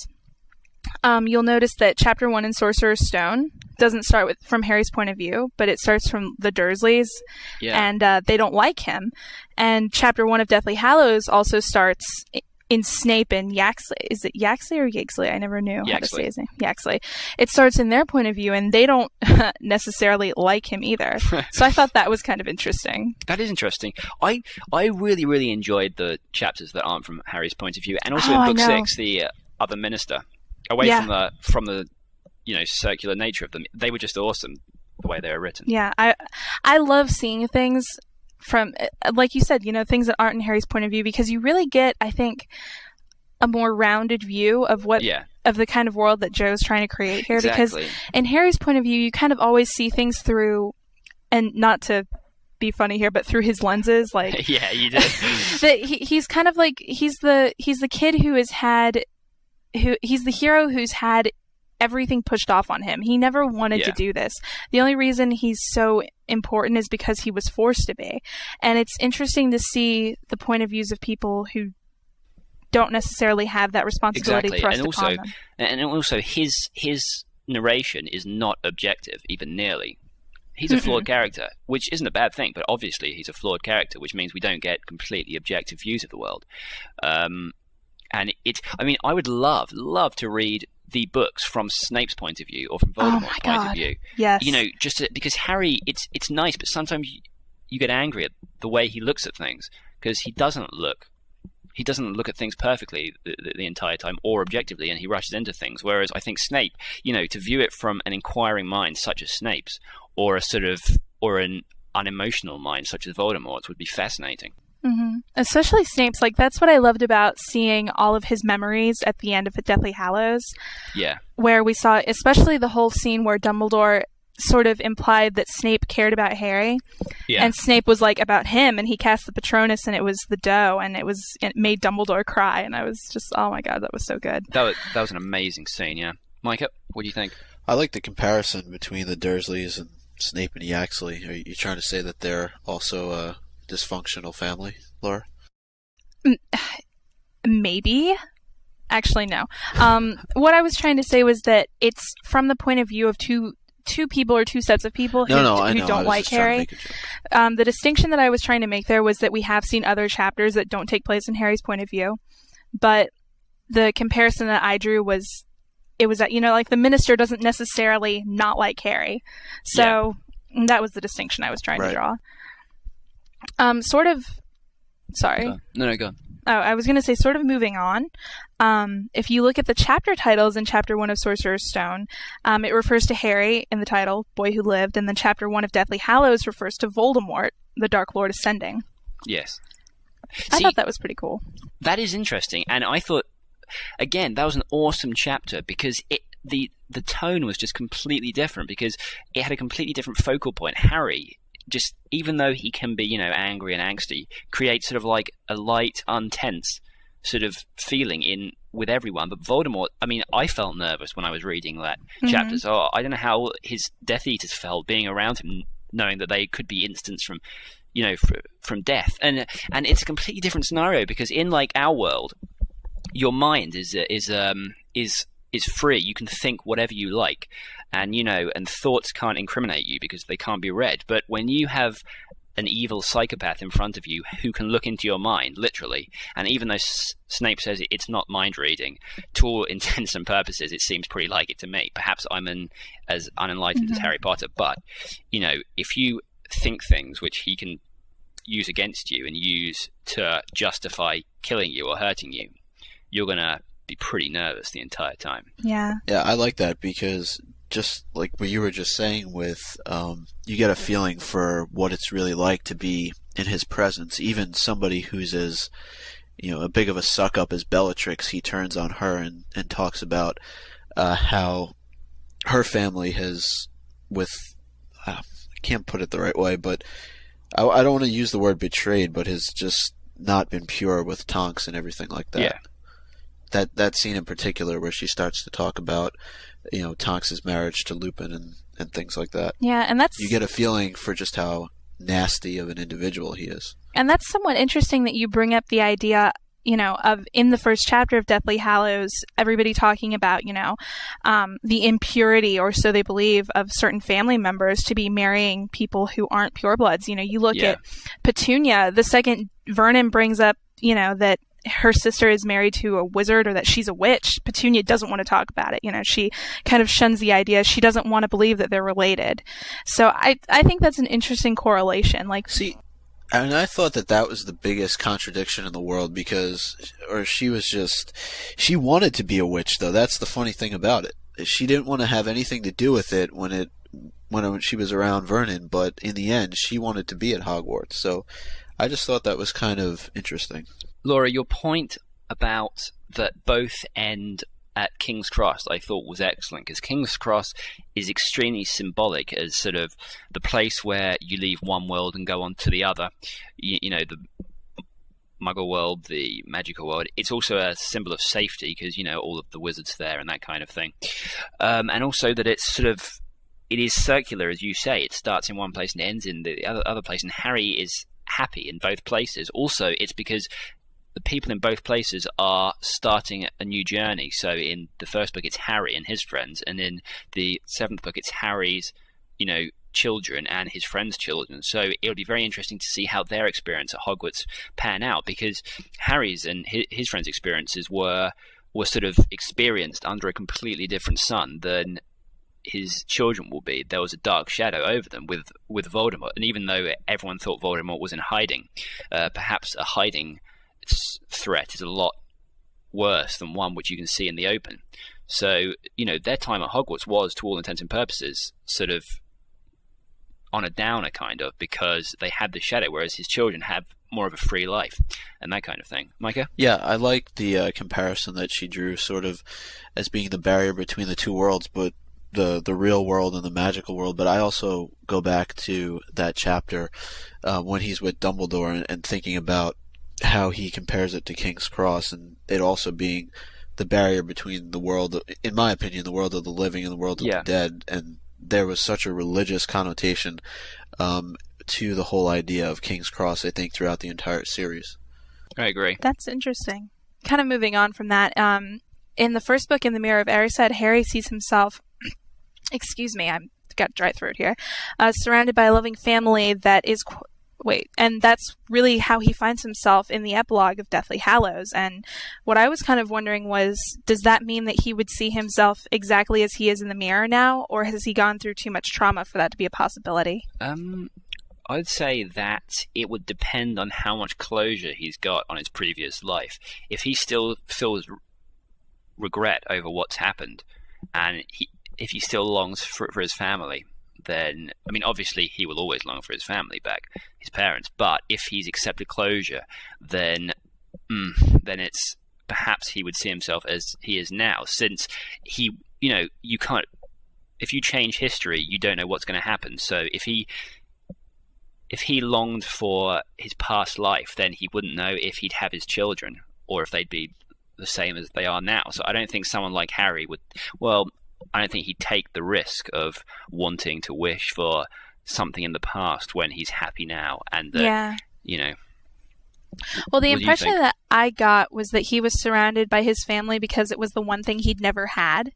you'll notice that chapter 1 in Sorcerer's Stone doesn't start from Harry's point of view, but it starts from the Dursleys, and they don't like him. And chapter 1 of Deathly Hallows also starts in Snape and Yaxley. Is it Yaxley or Yaxley? I never knew how to say his name. Yaxley. It starts in their point of view, and they don't necessarily like him either. So I thought that was kind of interesting. That is interesting. I really, really enjoyed the chapters that aren't from Harry's point of view, and also in book 6, the other minister. Away from the circular nature of them, they were just awesome the way they were written. Yeah, I love seeing things from, like you said, things that aren't in Harry's point of view, because you really get, I think, a more rounded view of of the kind of world that Joe's trying to create here. Exactly. Because in Harry's point of view, you kind of always see things through, and not to be funny here, but through his lenses, like yeah, you did. that he's kind of like he's the kid who has had. He's the hero who's had everything pushed off on him. He never wanted to do this. The only reason he's so important is because he was forced to be. And it's interesting to see the point of views of people who don't necessarily have that responsibility thrust upon them. And also his narration is not objective, even nearly. He's a flawed character, which isn't a bad thing, but obviously he's a flawed character, which means we don't get completely objective views of the world. And I would love to read the books from Snape's point of view or from Voldemort's point of view. Yes. Because Harry, it's nice, but sometimes you get angry at the way he looks at things, because he doesn't look at things perfectly the entire time or objectively, and he rushes into things. Whereas I think Snape, to view it from an inquiring mind such as Snape's, or an unemotional mind such as Voldemort's, would be fascinating. Mm-hmm. Especially Snape's. Like, that's what I loved about seeing all of his memories at the end of Deathly Hallows. Yeah. Where we saw, especially the whole scene where Dumbledore sort of implied that Snape cared about Harry. Yeah. And Snape was like about him, and he cast the Patronus, and it was the dough, and it made Dumbledore cry, and I was just, oh my god, that was so good. That was an amazing scene, yeah. Micah, what do you think? I like the comparison between the Dursleys and Snape and Yaxley. Are you trying to say that they're also a dysfunctional family, Laura? Maybe. Actually, no. What I was trying to say was that it's from the point of view of two people or two sets of people who don't like Harry. The distinction that I was trying to make there was that we have seen other chapters that don't take place in Harry's point of view, but the comparison that I drew was it was that, like the minister doesn't necessarily not like Harry. So that was the distinction I was trying to draw. Sorry. No, go on. Oh, I was going to say, sort of moving on. If you look at the chapter titles in Chapter 1 of Sorcerer's Stone, it refers to Harry in the title, Boy Who Lived, and then Chapter 1 of Deathly Hallows refers to Voldemort, the Dark Lord Ascending. Yes. I thought that was pretty cool. That is interesting, and I thought, again, that was an awesome chapter because the tone was just completely different because it had a completely different focal point. Harry, just even though he can be, angry and angsty, creates sort of like a light, untense sort of feeling with everyone. But Voldemort, I mean, I felt nervous when I was reading that chapter. So I don't know how his Death Eaters felt being around him, knowing that they could be instants from, from death. And it's a completely different scenario because in like our world, your mind is free. You can think whatever you like, and and thoughts can't incriminate you because they can't be read. But when you have an evil psychopath in front of you who can look into your mind, literally, and even though Snape says it's not mind reading, to all intents and purposes, it seems pretty like it to me. Perhaps I'm as unenlightened as Harry Potter, but if you think things which he can use against you and use to justify killing you or hurting you, you're gonna be pretty nervous the entire time. Yeah, I like that because just like what you were just saying with you get a feeling for what it's really like to be in his presence. Even somebody who's as a big of a suck up as Bellatrix, he turns on her and talks about how her family has I can't put it the right way, but I don't want to use the word betrayed, but has just not been pure with Tonks and everything like that. Yeah. That scene in particular where she starts to talk about, Tonks' marriage to Lupin and things like that. Yeah, and you get a feeling for just how nasty of an individual he is. And that's somewhat interesting that you bring up the idea, of in the first chapter of Deathly Hallows, everybody talking about, the impurity, or so they believe, of certain family members to be marrying people who aren't purebloods. You look at Petunia, the second Vernon brings up, that her sister is married to a wizard or that she's a witch, Petunia doesn't want to talk about it. She kind of shuns the idea. She doesn't want to believe that they're related. So I think that's an interesting correlation. See, and I thought that was the biggest contradiction in the world she wanted to be a witch, though. That's the funny thing about it. She didn't want to have anything to do with it when she was around Vernon, but in the end, she wanted to be at Hogwarts. So I just thought that was kind of interesting. Laura, your point about that both end at King's Cross I thought was excellent, because King's Cross is extremely symbolic as sort of the place where you leave one world and go on to the other. The Muggle world, the magical world. It's also a symbol of safety because, all of the wizards there and that kind of thing. And also that it's it is circular, as you say. It starts in one place and ends in the other place, and Harry is happy in both places. Also, it's because the people in both places are starting a new journey. So in the first book, it's Harry and his friends, and in the seventh book, it's Harry's, children and his friends' children. So it'll be very interesting to see how their experience at Hogwarts pan out, because Harry's and his friends' experiences were sort of experienced under a completely different sun than his children will be. There was a dark shadow over them with Voldemort, and even though everyone thought Voldemort was in hiding, perhaps a hiding threat is a lot worse than one which you can see in the open. So, their time at Hogwarts was, to all intents and purposes, sort of on a downer, kind of, because they had the shadow, whereas his children have more of a free life and that kind of thing. Micah? Yeah, I like the comparison that she drew, sort of as being the barrier between the two worlds, but the real world and the magical world. But I also go back to that chapter when he's with Dumbledore and thinking about how he compares it to King's Cross, and it also being the barrier between the world, in my opinion, the world of the living and the world of the dead. And there was such a religious connotation to the whole idea of King's Cross, I think, throughout the entire series. I agree. That's interesting. Kind of moving on from that, in the first book, in the Mirror of Erised, Harry sees himself excuse me, I've got dry throat here, surrounded by a loving family that is wait. And that's really how he finds himself in the epilogue of Deathly Hallows. And what I was kind of wondering was, does that mean that he would see himself exactly as he is in the mirror now? Or has he gone through too much trauma for that to be a possibility? I'd say that it would depend on how much closure he's got on his previous life. If he still feels regret over what's happened, and if he still longs for his family, then, I mean, obviously he will always long for his family back, his parents, but if he's accepted closure, then it's perhaps he would see himself as he is now, since he, you can't, if you change history, you don't know what's going to happen. So if he longed for his past life, then he wouldn't know if he'd have his children or if they'd be the same as they are now. So I don't think someone like Harry would, I don't think he'd take the risk of wanting to wish for something in the past when he's happy now. And well, the impression that I got was that he was surrounded by his family because it was the one thing he'd never had.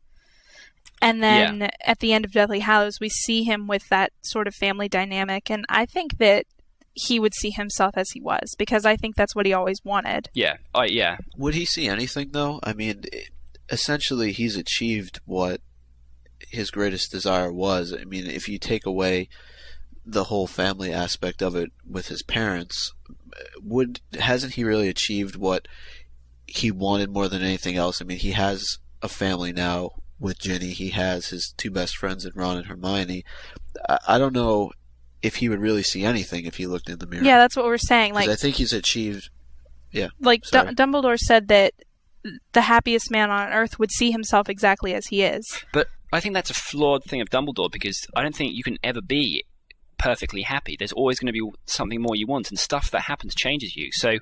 And then at the end of Deathly Hallows, we see him with that sort of family dynamic. And I think that he would see himself as he was, because I think that's what he always wanted. Yeah. Would he see anything, though? I mean, essentially, he's achieved what his greatest desire was. I mean, if you take away the whole family aspect of it with his parents, hasn't he really achieved what he wanted more than anything else? I mean, he has a family now with Ginny. He has his two best friends in Ron and Hermione. I don't know if he would really see anything if he looked in the mirror. Yeah, that's what we're saying. Like, I think he's achieved... Yeah. Like, Dumbledore said that the happiest man on Earth would see himself exactly as he is. But I think that's a flawed thing of Dumbledore, because I don't think you can ever be perfectly happy. There's always going to be something more you want, and stuff that happens changes you. So,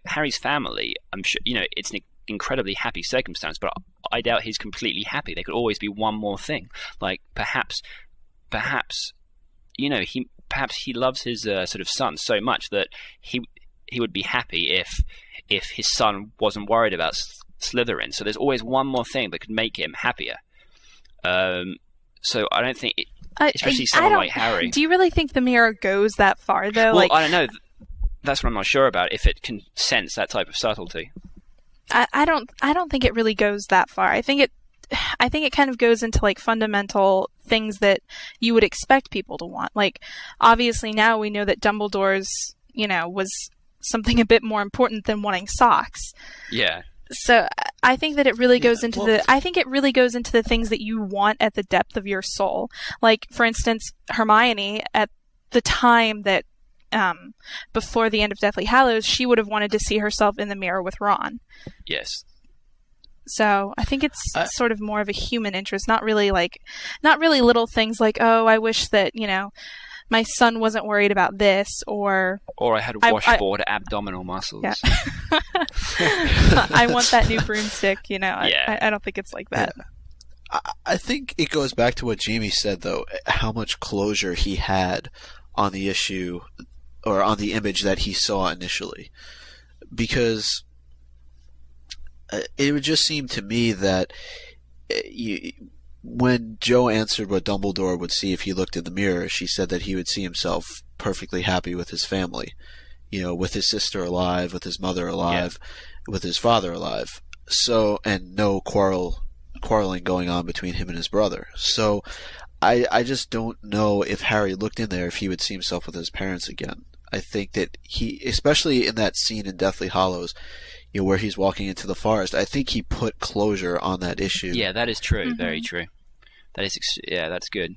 Harry's family, I'm sure, it's an incredibly happy circumstance, but I doubt he's completely happy. There could always be one more thing. Like, perhaps he loves his sort of son so much that he would be happy if his son wasn't worried about Slytherin. So there's always one more thing that could make him happier. So I don't think, especially someone like Harry. Do you really think the mirror goes that far, though? Well, I don't know. That's what I'm not sure about, if it can sense that type of subtlety. I don't think it really goes that far. I think it kind of goes into like fundamental things that you would expect people to want. Like, obviously now we know that Dumbledore's, was something a bit more important than wanting socks. Yeah. So I think that it really goes into the things that you want at the depth of your soul. Like, for instance, Hermione, at the time that before the end of Deathly Hallows, she would have wanted to see herself in the mirror with Ron. Yes. So I think it's sort of more of a human interest, not really little things like, oh, I wish that, my son wasn't worried about this, or I had washboard abdominal muscles. Yeah. I want that new broomstick, Yeah. I don't think it's like that. Yeah. I think it goes back to what Jamie said, though, how much closure he had on the issue, or on the image that he saw initially. Because it would just seem to me that when Jo answered what Dumbledore would see if he looked in the mirror, she said that he would see himself perfectly happy with his family. With his sister alive, with his mother alive, with his father alive. So, and no quarreling going on between him and his brother. So, I just don't know if Harry looked in there if he would see himself with his parents again. I think that he, especially in that scene in Deathly Hallows, where he's walking into the forest, I think he put closure on that issue. Yeah, that is true. Mm-hmm. Very true. That's good.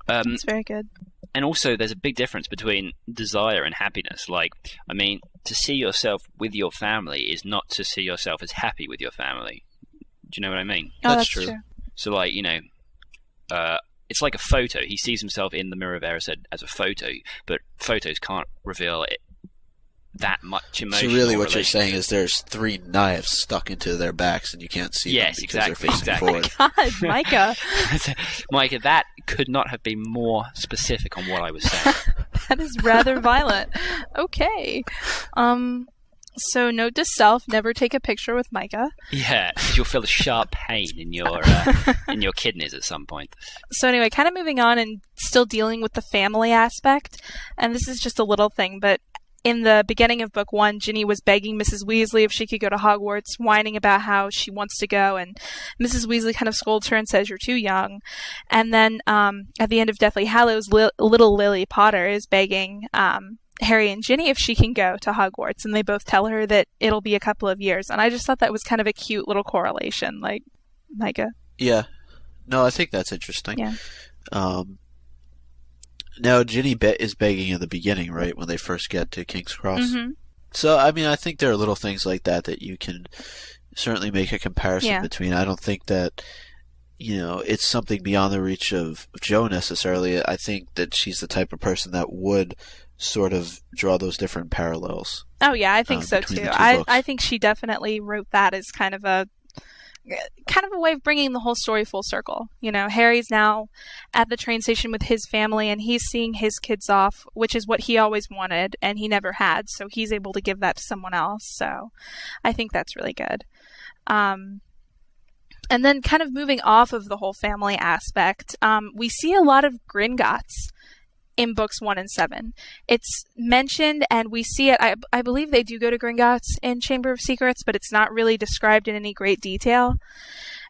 It's very good. And also, there's a big difference between desire and happiness. Like, I mean, to see yourself with your family is not to see yourself as happy with your family. Do you know what I mean? Oh, that's true. So, like, it's like a photo. He sees himself in the mirror of Erised as a photo, but photos can't reveal it that much emotion. So really what you're saying is there's 3 knives stuck into their backs and you can't see them because they're facing forward. Oh my God, Micah. Micah, that could not have been more specific on what I was saying. That is rather violent. Okay. So note to self, never take a picture with Micah. Yeah, 'cause you'll feel a sharp pain in your kidneys at some point. So anyway, kind of moving on and still dealing with the family aspect. And this is just a little thing, but in the beginning of book 1, Ginny was begging Mrs. Weasley if she could go to Hogwarts, whining about how she wants to go, and Mrs. Weasley kind of scolds her and says, "You're too young." And then at the end of Deathly Hallows, little Lily Potter is begging Harry and Ginny if she can go to Hogwarts, and they both tell her that it'll be a couple of years. And I just thought that was kind of a cute little correlation, like Micah. Yeah. No, I think that's interesting. Yeah. Now, Ginny is begging in the beginning, right, when they first get to King's Cross. Mm-hmm. So, I mean, I think there are little things like that you can certainly make a comparison between. I don't think that, it's something beyond the reach of Jo necessarily. I think that she's the type of person that would sort of draw those different parallels. Oh yeah, I think so too. I think she definitely wrote that as kind of a way of bringing the whole story full circle. Harry's now at the train station with his family, and he's seeing his kids off, which is what he always wanted and he never had, so he's able to give that to someone else. So I think that's really good. And then kind of moving off of the whole family aspect, we see a lot of Gringotts in books 1 and 7. It's mentioned, and we see it. I believe they do go to Gringotts in Chamber of Secrets, but it's not really described in any great detail.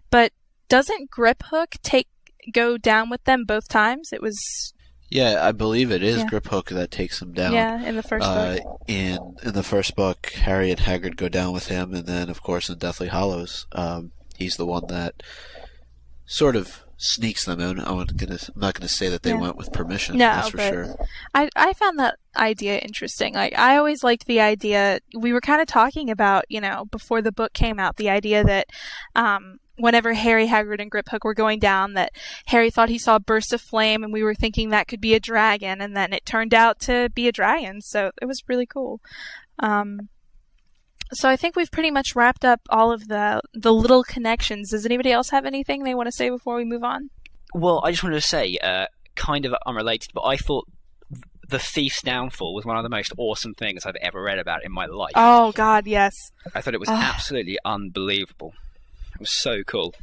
But doesn't Griphook go down with them both times? It was... Yeah, I believe it is Griphook that takes them down. Yeah, in the first book. In the first book, Harry and Hagrid go down with him, and then, of course, in Deathly Hallows, he's the one that sort of sneaks them in. I'm not gonna say that they went with permission. No, that's for sure. I found that idea interesting. Like, I always liked the idea. We were kind of talking about, before the book came out, the idea that whenever Harry, Hagrid, and Griphook were going down, that Harry thought he saw a burst of flame, and we were thinking that could be a dragon, and then it turned out to be a dragon. So it was really cool. So I think we've pretty much wrapped up all of the little connections. Does anybody else have anything they want to say before we move on? Well, I just wanted to say, kind of unrelated, but I thought The Thief's Downfall was one of the most awesome things I've ever read about in my life. Oh, God, yes. I thought it was absolutely unbelievable. It was so cool.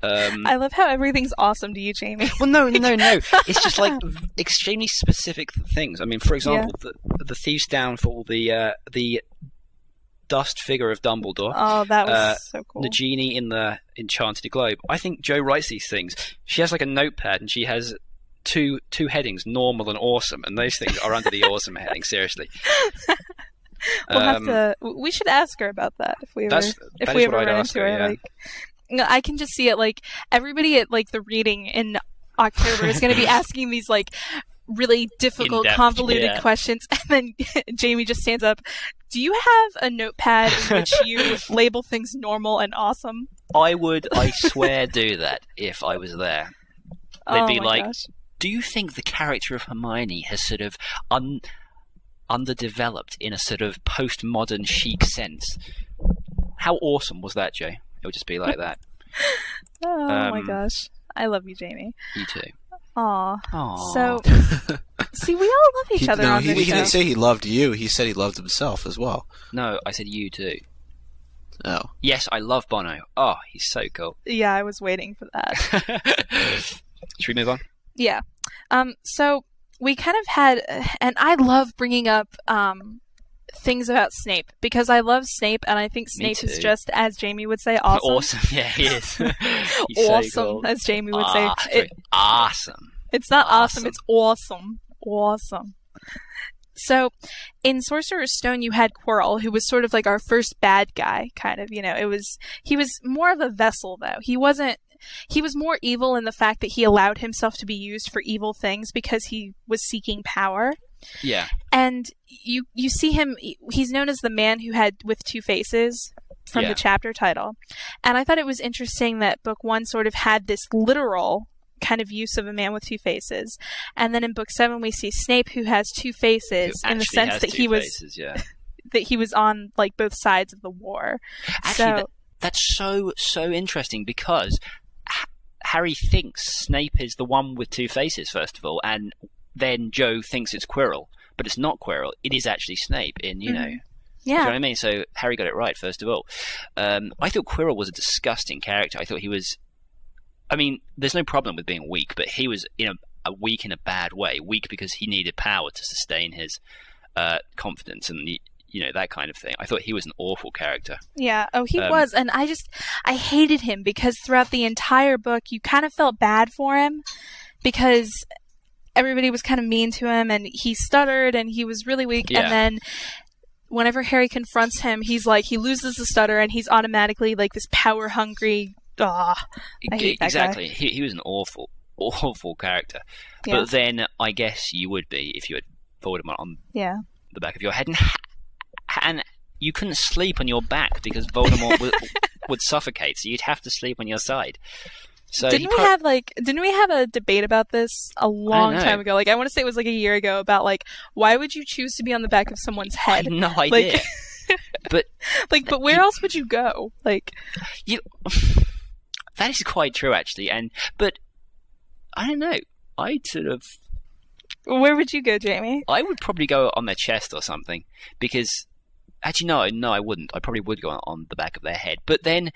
I love how everything's awesome to you, Jamie. Well, no. It's just like extremely specific things. I mean, for example, the Thief's Downfall, the dust figure of Dumbledore. Oh, that was so cool. The genie in the Enchanted Globe. I think Jo writes these things. She has like a notepad, and she has two headings, normal and awesome, and those things are under the awesome heading. Seriously. We'll have to. We should ask her about that if we ever run into her. Yeah. Like, I can just see it. Like, everybody at like the reading in October is going to be asking these like really difficult, convoluted questions, and then Jamie just stands up. Do you have a notepad in which you label things normal and awesome? I would, I swear, do that if I was there. They'd be like, gosh. Do you think the character of Hermione has sort of underdeveloped in a sort of postmodern chic sense? How awesome was that, Joe? It would just be like that. Oh my gosh. I love you, Jamie. You too. Aww. So, see, we all love each other on this show. He didn't say he loved you. He said he loved himself as well. No, I said you too. Oh. Yes, I love Bono. Oh, he's so cool. Yeah, I was waiting for that. Should we move on? Yeah. So we kind of had, and I love bringing up things about Snape, because I love Snape, and I think Snape is just, as Jamie would say, awesome. Awesome, yeah, he is. He's awesome, so cool. as Jamie would say. Awesome. It's not awesome, it's awesome. Awesome. So, in Sorcerer's Stone, you had Quirrell, who was sort of like our first bad guy, kind of, he was more of a vessel, though. He was more evil in the fact that he allowed himself to be used for evil things because he was seeking power. Yeah. And you see him, he's known as the man who had with two faces from the chapter title. And I thought it was interesting that book 1 sort of had this literal kind of use of a man with two faces. And then in book 7 we see Snape, who has two faces in the sense that he was that he was on like both sides of the war. Actually, that's so interesting, because Harry thinks Snape is the one with two faces, first of all, and then Jo thinks it's Quirrell, but it's not Quirrell. It is actually Snape in, Do you know what I mean? So Harry got it right, first of all. I thought Quirrell was a disgusting character. I thought he was... I mean, there's no problem with being weak, but he was weak in a bad way. Weak because he needed power to sustain his confidence and, that kind of thing. I thought he was an awful character. Yeah, he was. And I hated him because throughout the entire book, you kind of felt bad for him because everybody was kind of mean to him and he stuttered and he was really weak. Yeah. And then whenever Harry confronts him, he's like, he loses the stutter and he's automatically like this power-hungry... I hate that exactly. guy. He was an awful character. Yeah. But then I guess you would be if you had Voldemort on the back of your head. And you couldn't sleep on your back because Voldemort would suffocate, so you'd have to sleep on your side. So didn't we have a debate about this a long time ago? Like, I want to say it was like a year ago about like, why would you choose to be on the back of someone's head? I had no idea. But where else would you go? Like, that is quite true, actually. But I don't know. Where would you go, Jamie? I would probably go on their chest or something because. Actually, no, I wouldn't. I probably would go on the back of their head. But then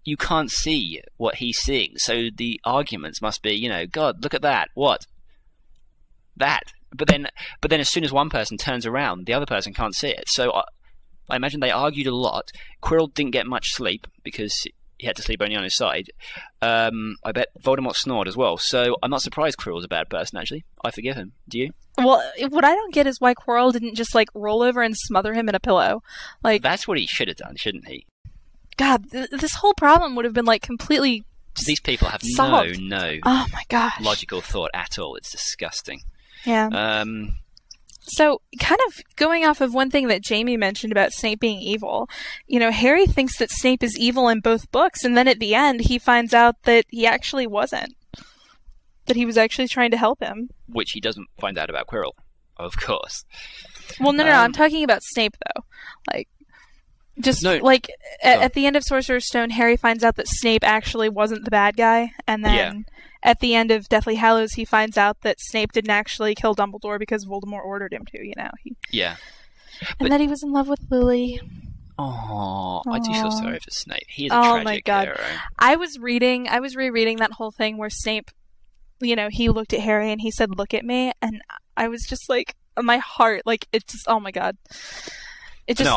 you can't see what he's seeing. So the arguments must be, God, look at that. What? That. But then as soon as one person turns around, the other person can't see it. So I imagine they argued a lot. Quirrell didn't get much sleep because he had to sleep only on his side. I bet Voldemort snored as well. So I'm not surprised Quirrell's a bad person, actually. I forgive him. Do you? Well, what I don't get is why Quirrell didn't just, like, roll over and smother him in a pillow. Like, that's what he should have done, shouldn't he? God, this whole problem would have been, like, completely These people have solved. no oh my gosh. logical thought at all. It's disgusting. Yeah. So, kind of going off of one thing that Jamie mentioned about Snape being evil, Harry thinks that Snape is evil in both books, and then at the end he finds out that he actually wasn't. That he was actually trying to help him. Which he doesn't find out about Quirrell, of course. Well, no, I'm talking about Snape, though. Like, at the end of Sorcerer's Stone, Harry finds out that Snape actually wasn't the bad guy, and then at the end of Deathly Hallows, he finds out that Snape didn't actually kill Dumbledore because Voldemort ordered him to, And that he was in love with Lily. Oh, I do feel sorry for Snape. He is a tragic my God. hero. I was rereading that whole thing where Snape, he looked at Harry and he said, "Look at me," and I was just like, my heart, like, it just, oh my God. It just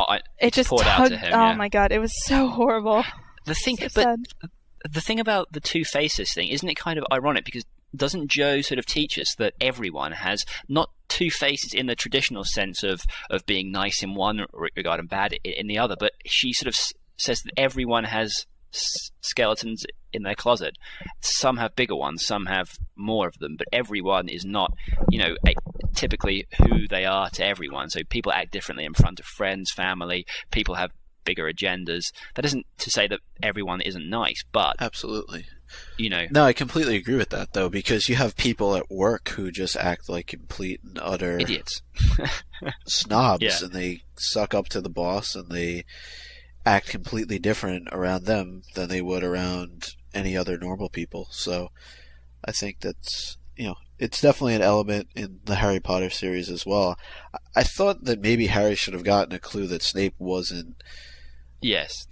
poured tugged, out to him. Oh my God, it was so horrible. The thing about the two faces thing, isn't it kind of ironic? Because doesn't Jo sort of teach us that everyone has not two faces in the traditional sense of being nice in one regard and bad in the other, but she sort of says that everyone has skeletons in their closet. Some have bigger ones, some have more of them, but everyone is not, typically who they are to everyone. So people act differently in front of friends, family. People have bigger agendas. That isn't to say that everyone isn't nice, but absolutely. No, I completely agree with that, though, because you have people at work who just act like complete and utter idiots, snobs, and they suck up to the boss, and they act completely different around them than they would around any other normal people. So I think that's, it's definitely an element in the Harry Potter series as well. I thought that maybe Harry should have gotten a clue that Snape wasn't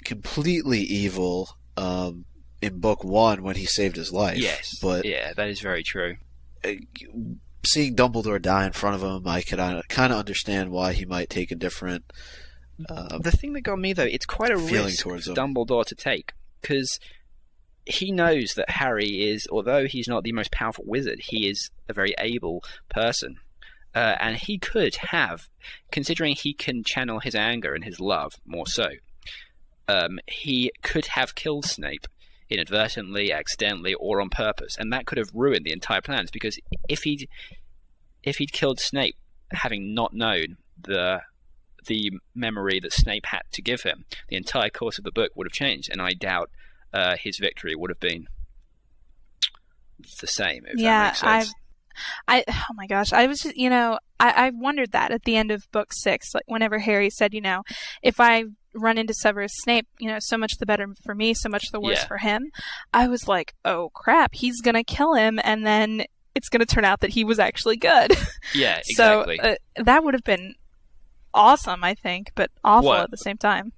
completely evil in book one when he saved his life. Yes, but that is very true. Seeing Dumbledore die in front of him, I could kind of understand why he might take a different the thing that got me, though, it's quite a risk for Dumbledore to take, because he knows that Harry is, although he's not the most powerful wizard, he is a very able person. And he could have, considering he can channel his anger and his love more so, he could have killed Snape inadvertently, accidentally, or on purpose, and that could have ruined the entire plans, because if he'd killed Snape, having not known the memory that Snape had to give him, the entire course of the book would have changed, and I doubt his victory would have been the same, if that makes sense. Oh my gosh, I was just, I wondered that at the end of book 6, like whenever Harry said, if I run into Severus Snape, so much the better for me, so much the worse for him. I was like, oh crap, he's gonna kill him, and then it's gonna turn out that he was actually good. Yeah, exactly. So that would have been awesome, I think, but awful What? at the same time.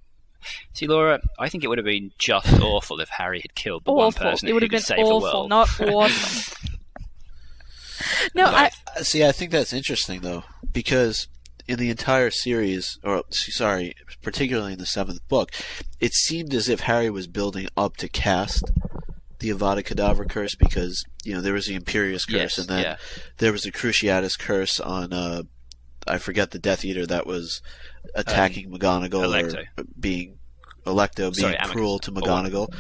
See, Laura, I think it would have been just awful if Harry had killed the one Awful. person It who would have could been save the awful, world. not awesome. No, But- See, I think that's interesting, though, because in the entire series, or sorry, particularly in the 7th book, it seemed as if Harry was building up to cast the Avada Kedavra curse, because, you know, there was the Imperious curse, Yes, and then yeah. there was the Cruciatus curse on, I forget the Death Eater that was attacking McGonagall, Electo. or being Electo, being Sorry, cruel to McGonagall,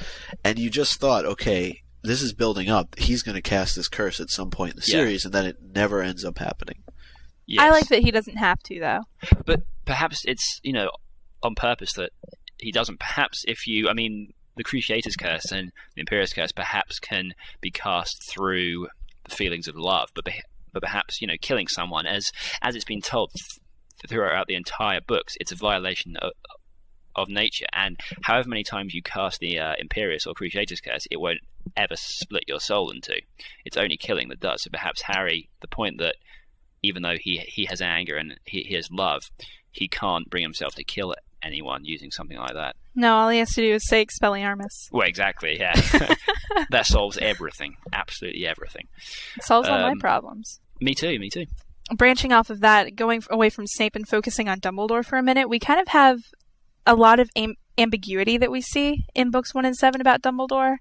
and you just thought, okay, this is building up. He's going to cast this curse at some point in the Yeah. series, and then it never ends up happening. Yes. I like that he doesn't have to, though. But perhaps it's, you know, on purpose that he doesn't. Perhaps if you, I mean, the Cruciator's curse and the Imperious curse perhaps can be cast through the feelings of love, but perhaps, you know, killing someone, as it's been told throughout the entire books, it's a violation of nature, and however many times you cast the Imperious or Cruciator's curse, it won't ever split your soul in two. It's only killing that does. So perhaps Harry, the point that even though he has anger and he has love, he can't bring himself to kill anyone using something like that. No, all he has to do is say Expelliarmus. Well, exactly, yeah. That solves everything. Absolutely everything. It solves all my problems. Me too. Branching off of that, going away from Snape and focusing on Dumbledore for a minute, we kind of have a lot of ambiguity that we see in books 1 and 7 about Dumbledore.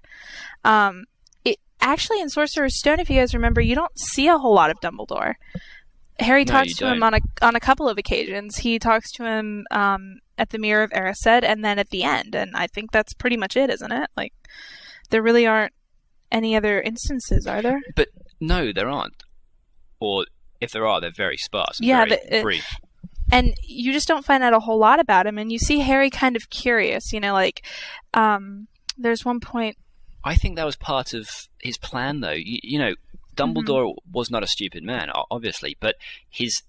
It actually, in Sorcerer's Stone, if you guys remember, you don't see a whole lot of Dumbledore. Harry No, talks you to him don't. on a couple of occasions. He talks to him at the Mirror of Erised, and then at the end, and I think that's pretty much it, isn't it? Like, there really aren't any other instances, are there? But no, there aren't. Or if there are, they're very sparse and Yeah, very brief. And you just don't find out a whole lot about him, and you see Harry kind of curious, you know, like, there's one point... I think that was part of his plan, though. You know, Dumbledore was not a stupid man, obviously, but his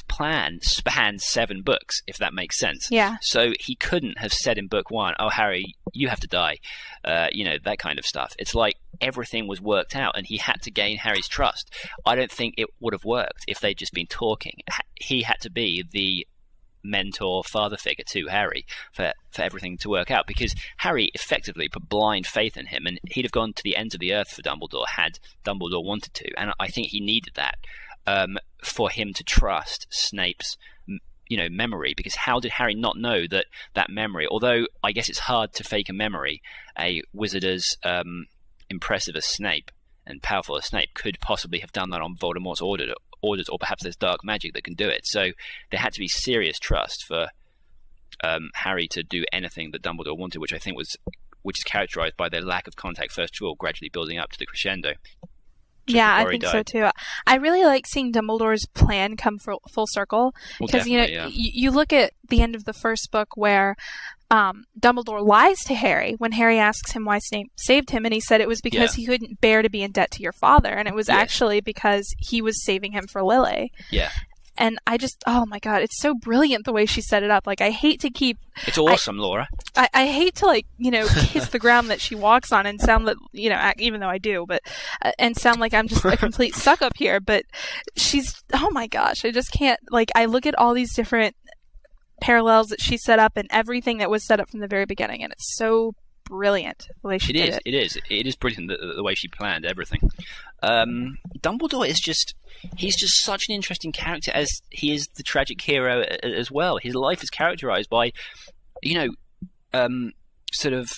plan spanned 7 books, if that makes sense. Yeah. So he couldn't have said in book 1, "Oh, Harry, you have to die," you know, that kind of stuff. It's like everything was worked out, and he had to gain Harry's trust. I don't think it would have worked if they'd just been talking. He had to be the mentor, father figure to Harry for everything to work out, because Harry effectively put blind faith in him, and he'd have gone to the ends of the earth for Dumbledore had Dumbledore wanted to, and I think he needed that for him to trust Snape's memory, because how did Harry not know that memory, although I guess it's hard to fake a memory, a wizard as impressive as Snape and powerful as Snape could possibly have done that on Voldemort's orders, or perhaps there's dark magic that can do it. So there had to be serious trust for Harry to do anything that Dumbledore wanted, which is characterized by their lack of contact first of all, gradually building up to the crescendo. Yeah, I before he think so died. too. I really like seeing Dumbledore's plan come full circle, Well, because definitely, you look at the end of the first book where Dumbledore lies to Harry when Harry asks him why Snape saved him, and he said it was because he couldn't bear to be in debt to your father, and it was actually because he was saving him for Lily. Yeah. And I just, oh my god, it's so brilliant the way she set it up. Like, I hate to keep... It's awesome, Laura. I hate to, kiss the ground that she walks on and sound that, even though I do, but, and sound like I'm just a complete suck up here, but she's, oh my gosh, I just can't, I look at all these different parallels that she set up and everything that was set up from the very beginning, and it's so brilliant the way she did it. It is brilliant the way she planned everything. Dumbledore is he's just such an interesting character, as he is the tragic hero as well. His life is characterized by, sort of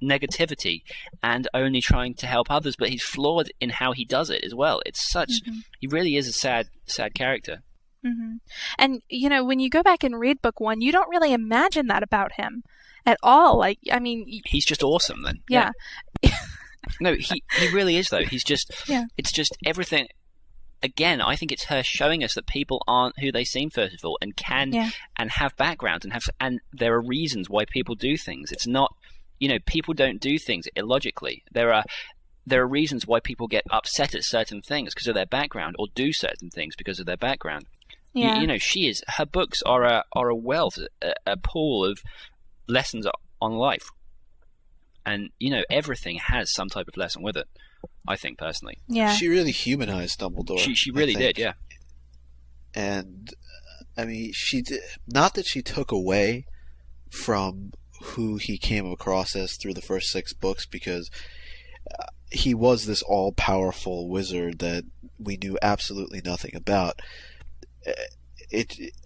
negativity and only trying to help others, but he's flawed in how he does it as well. It's such, he really is a sad character. Mm-hmm. And, when you go back and read book 1, you don't really imagine that about him at all. He's just awesome then. Yeah. No, he really is though. He's just, it's just everything. Again, I think it's her showing us that people aren't who they seem, first of all, and and have backgrounds and there are reasons why people do things. It's not, people don't do things illogically. There are reasons why people get upset at certain things because of their background, or do certain things because of their background. Yeah. Her books are a wealth, a pool of lessons on life. And, everything has some type of lesson with it, I think, personally. Yeah. She really humanized Dumbledore. She really did, yeah. And I mean, she did, not that she took away from who he came across as through the first 6 books, because he was this all-powerful wizard that we knew absolutely nothing about.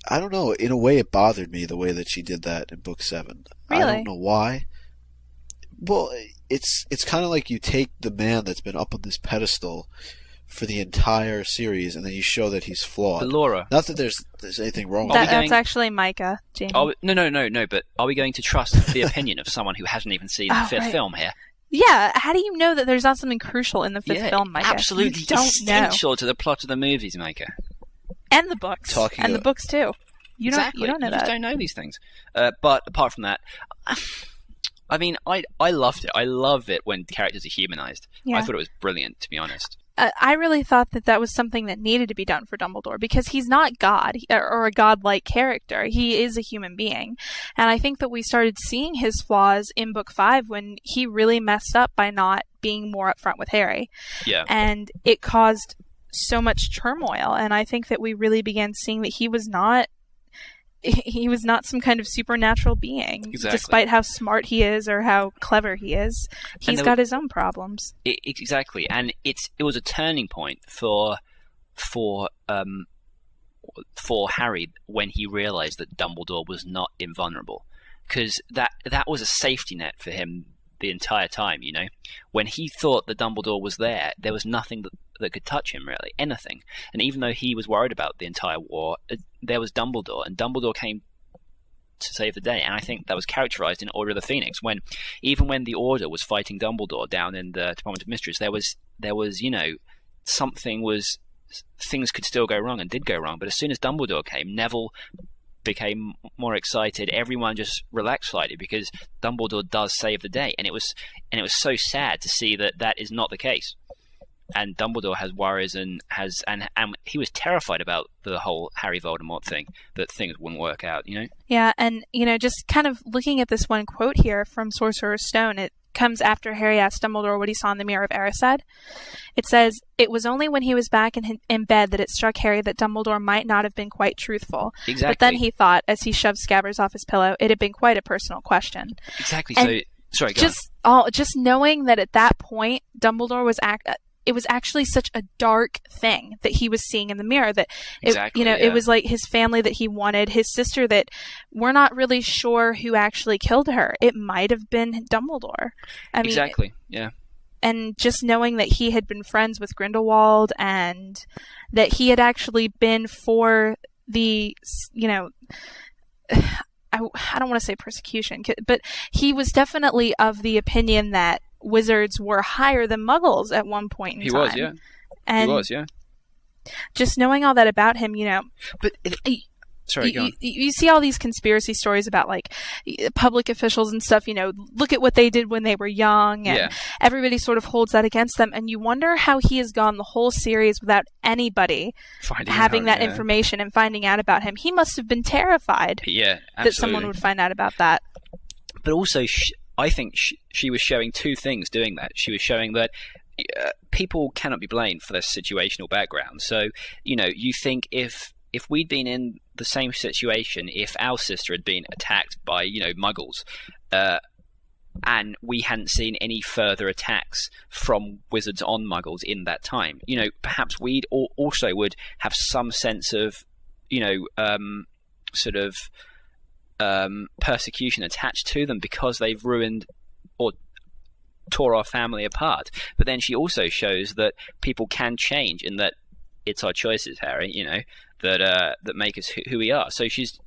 I don't know, in a way it bothered me the way that she did that in book 7. Really? I don't know why. Well, it's kind of like you take the man that's been up on this pedestal for the entire series, and then you show that he's flawed. But Laura, not that there's anything wrong with That's actually Micah, Jamie. No, but are we going to trust the opinion of someone who hasn't even seen the 5th film here? Yeah, how do you know that there's not something crucial in the 5th film, Micah? Absolutely you don't essential to the plot of the movies, Micah. And the books. The books, too. You don't know that. You just don't know these things. But apart from that, I mean, I loved it. I love it when characters are humanized. Yeah. I thought it was brilliant, to be honest. I really thought that was something that needed to be done for Dumbledore, because he's not God or a godlike character. He is a human being. And I think that we started seeing his flaws in book 5 when he really messed up by not being more upfront with Harry. Yeah. And it caused so much turmoil. And I think that we really began seeing that he was not some kind of supernatural being, despite how smart he is or how clever he is. He's got his own problems. Exactly, and it was a turning point for Harry when he realized that Dumbledore was not invulnerable, because that was a safety net for him the entire time. You know, when he thought that Dumbledore was there was nothing that could touch him, really, anything. And even though he was worried about the entire war, there was Dumbledore, and Dumbledore came to save the day. And I think that was characterized in Order of the Phoenix, even when the Order was fighting Dumbledore down in the Department of Mysteries, there was things could still go wrong and did go wrong. But as soon as Dumbledore came, Neville became more excited. Everyone just relaxed slightly because Dumbledore does save the day, and it was so sad to see that is not the case. And Dumbledore has worries and he was terrified about the whole Harry Voldemort thing, that things wouldn't work out, you know? Yeah, and, just kind of looking at this one quote here from Sorcerer's Stone, it comes after Harry asked Dumbledore what he saw in the mirror of Erised. It says, "It was only when he was back in bed that it struck Harry that Dumbledore might not have been quite truthful. Exactly. But then he thought, as he shoved Scabbers off his pillow, it had been quite a personal question." Exactly, and sorry, go on. Just knowing that at that point, Dumbledore was it was actually such a dark thing that he was seeing in the mirror, that it was like his family that he wanted, his sister that we're not really sure who actually killed her. It might have been Dumbledore. Exactly, yeah. And just knowing that he had been friends with Grindelwald and that he had actually been for the, I don't want to say persecution, but he was definitely of the opinion that wizards were higher than muggles at one point in time. He was, yeah. And he was, yeah. Just knowing all that about him, But sorry, go on. You see all these conspiracy stories about, like, public officials and stuff, look at what they did when they were young, and everybody sort of holds that against them, and you wonder how he has gone the whole series without anybody having that information and finding out about him. He must have been terrified that someone would find out about that. But also, I think she was showing two things doing that. She was showing that people cannot be blamed for their situational background. So, you think if we'd been in the same situation, if our sister had been attacked by, muggles, and we hadn't seen any further attacks from wizards on muggles in that time, perhaps we'd also would have some sense of, persecution attached to them because they've ruined or tore our family apart. But then she also shows that people can change, and that it's our choices, Harry, that make us who we are. So she's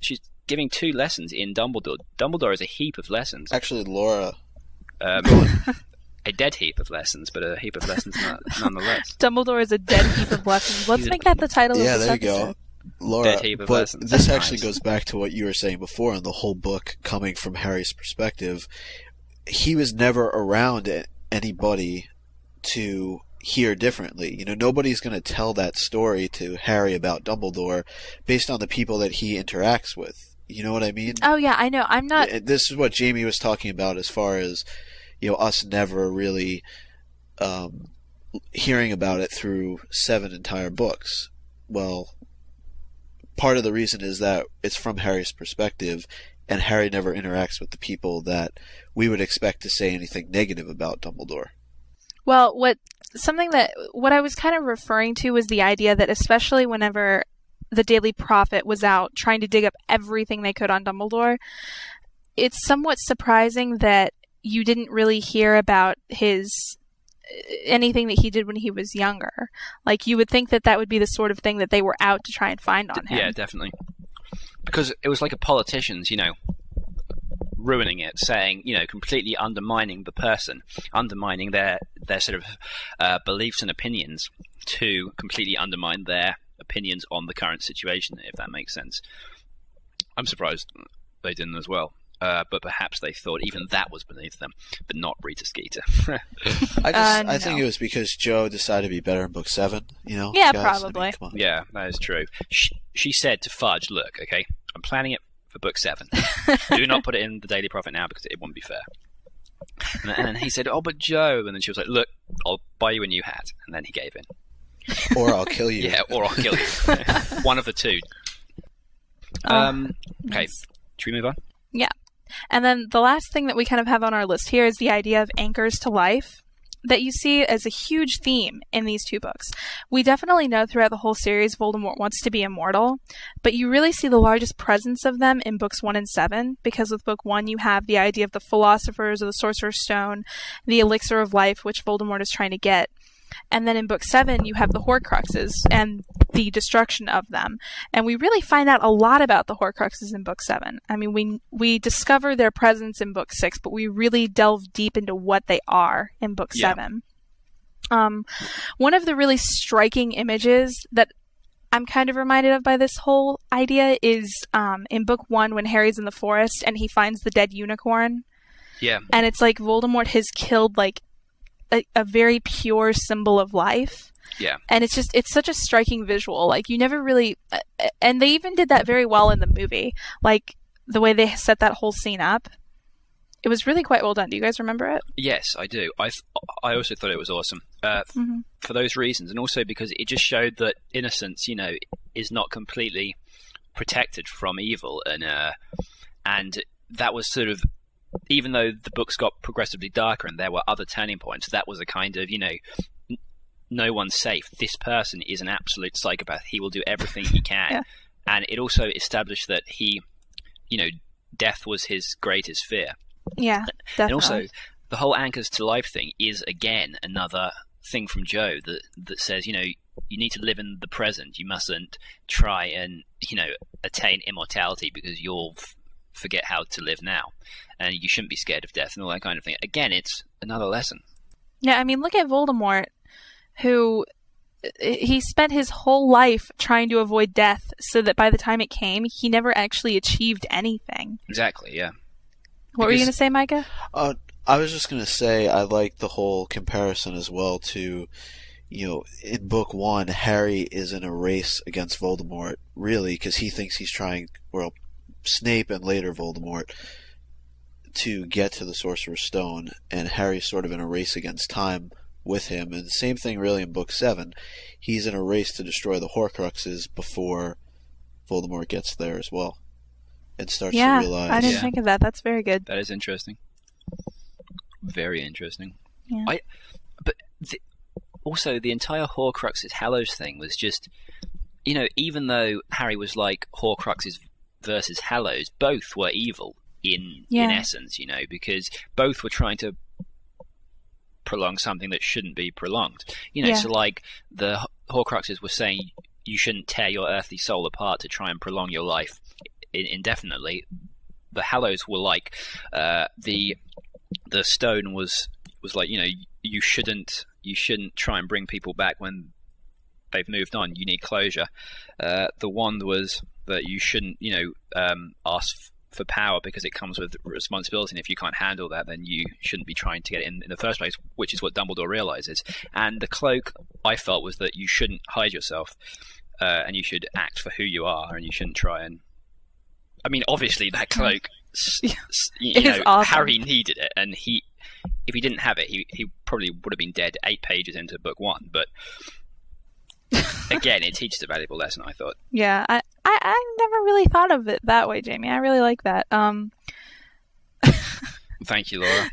giving two lessons in Dumbledore. Dumbledore is a heap of lessons. Actually, Laura, a dead heap of lessons, but a heap of lessons nonetheless. Dumbledore is a dead heap of lessons. Let's make that the title of this there you episode. go. Laura, but this actually goes back to what you were saying before on the whole book coming from Harry's perspective. He was never around anybody to hear differently. Nobody's going to tell that story to Harry about Dumbledore based on the people that he interacts with. You know what I mean? Oh, yeah, I know. I'm not... This is what Jamie was talking about as far as, us never really hearing about it through 7 entire books. Well, part of the reason is that it's from Harry's perspective, and Harry never interacts with the people that we would expect to say anything negative about Dumbledore. Well, what I was kind of referring to was the idea that especially whenever the Daily Prophet was out trying to dig up everything they could on Dumbledore, it's somewhat surprising that you didn't really hear about anything that he did when he was younger. Like, you would think that that would be the sort of thing that they were out to try and find on him. Yeah, definitely. Because it was like a politician's, ruining it, saying, completely undermining the person, undermining their sort of beliefs and opinions to completely undermine their opinions on the current situation, if that makes sense. I'm surprised they didn't as well. But perhaps they thought even that was beneath them, but not Rita Skeeter. I think it was because Joe decided to be better in book 7, Yeah, guys, probably. come on. Yeah, that is true. She said to Fudge, look, okay, I'm planning it for book 7. Do not put it in the Daily Prophet now because it wouldn't be fair. And then he said, oh, but Joe. And then she was like, look, I'll buy you a new hat. And then he gave in. Or I'll kill you. Yeah, or I'll kill you. One of the two. Okay, should we move on? Yeah. And then the last thing that we kind of have on our list here is the idea of anchors to life that you see as a huge theme in these two books. We definitely know throughout the whole series Voldemort wants to be immortal, but you really see the largest presence of them in books 1 and 7, because with book 1 you have the idea of the philosophers or the Sorcerer's Stone, the elixir of life, which Voldemort is trying to get. And then in book 7 you have the Horcruxes and the destruction of them. And we really find out a lot about the Horcruxes in book 7. I mean, we discover their presence in book 6, but we really delve deep into what they are in book 7. One of the really striking images that I'm kind of reminded of by this whole idea is in book 1 when Harry's in the forest and he finds the dead unicorn. Yeah. And it's like Voldemort has killed like a very pure symbol of life. Yeah. And it's such a striking visual. Like, you never really, and they even did that very well in the movie. Like, the way they set that whole scene up. It was really quite well done. Do you guys remember it? Yes, I do. I also thought it was awesome. For those reasons, and also because it just showed that innocence, is not completely protected from evil. And that was sort of, even though the books got progressively darker and there were other turning points, that was a kind of, no one's safe. This person is an absolute psychopath. He will do everything he can. Yeah. And it also established that he, death was his greatest fear. Yeah, definitely. And also, the whole anchors to life thing is, again, another thing from Joe that says, you need to live in the present. You mustn't try and, attain immortality because you'll forget how to live now. And you shouldn't be scared of death and all that kind of thing. Again, it's another lesson. Yeah, I mean, look at Voldemort, who he spent his whole life trying to avoid death so that by the time it came, he never actually achieved anything. Exactly, yeah. What were you going to say, Micah? I was just going to say I like the whole comparison as well to, in book 1, Harry is in a race against Voldemort, really, because he thinks he's trying, Snape and later Voldemort, to get to the Sorcerer's Stone, and Harry's sort of in a race against time with him. And the same thing really in book 7. He's in a race to destroy the Horcruxes before Voldemort gets there as well. And starts to realize... I didn't think of that. That's very good. That is interesting. Very interesting. Yeah. Also, the entire Horcruxes Hallows thing was just... even though Harry was like Horcruxes versus Hallows, both were evil in essence, because both were trying to prolong something that shouldn't be prolonged. So like the Horcruxes were saying you shouldn't tear your earthly soul apart to try and prolong your life indefinitely. The Hallows were like the stone was like, you shouldn't try and bring people back when they've moved on. You need closure. The wand was that you shouldn't ask for power because it comes with responsibility, and if you can't handle that, then you shouldn't be trying to get it in the first place, which is what Dumbledore realizes. And the cloak, I felt, was that you shouldn't hide yourself, and you should act for who you are, and you shouldn't try and... I mean, obviously, that cloak, awesome. Harry needed it, and if he didn't have it, he probably would have been dead 8 pages into book 1, but... Again, it teaches a valuable lesson, I thought. Yeah, I never really thought of it that way, Jamie. I really like that. Thank you, Laura.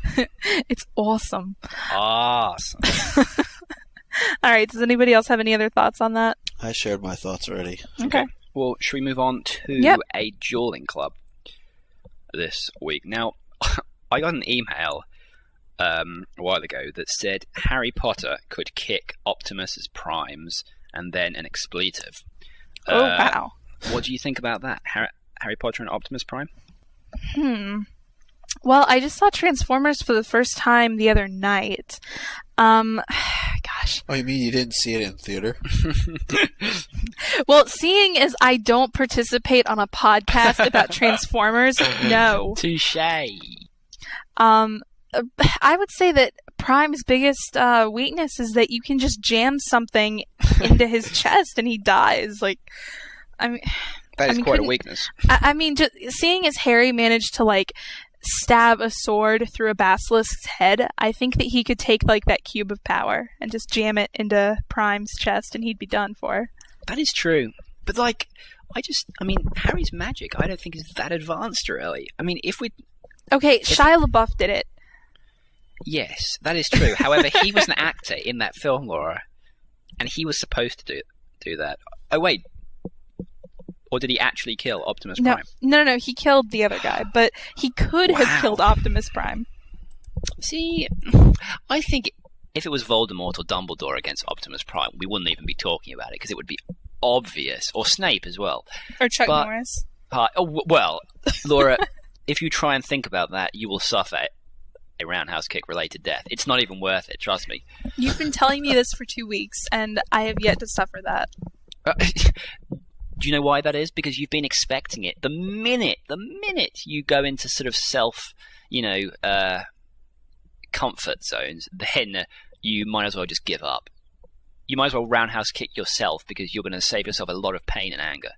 It's awesome. Awesome. All right, does anybody else have any other thoughts on that? I shared my thoughts already. Okay. Well, should we move on to a dueling club this week? Now, I got an email a while ago that said Harry Potter could kick Optimus's primes and then an expletive. Oh, wow. What do you think about that? Harry Potter and Optimus Prime? Well, I just saw Transformers for the first time the other night. Gosh. Oh, you mean you didn't see it in theater? Well, seeing as I don't participate on a podcast about Transformers, no. Touché. I would say that Prime's biggest weakness is that you can just jam something into his chest and he dies. Like, that is quite a weakness. I mean, just seeing as Harry managed to like stab a sword through a basilisk's head, I think that he could take like that cube of power and just jam it into Prime's chest and he'd be done for. That is true. But like, Harry's magic I don't think is that advanced really. I mean, if Shia LaBeouf did it. Yes, that is true. However, he was an actor in that film, Laura, and he was supposed to do that. Oh wait, or did he actually kill Optimus Prime? No, he killed the other guy, but he could have killed Optimus Prime. See, I think if it was Voldemort or Dumbledore against Optimus Prime, we wouldn't even be talking about it because it would be obvious, or Snape as well, or Chuck Norris. Well, Laura, if you try and think about that, you will suffer a roundhouse kick related death. It's not even worth it, trust me. You've been telling me this for 2 weeks and I have yet to suffer that. Do you know why that is? Because you've been expecting it. The minute you go into sort of comfort zones, then you might as well just give up. You might as well roundhouse kick yourself because you're going to save yourself a lot of pain and anger.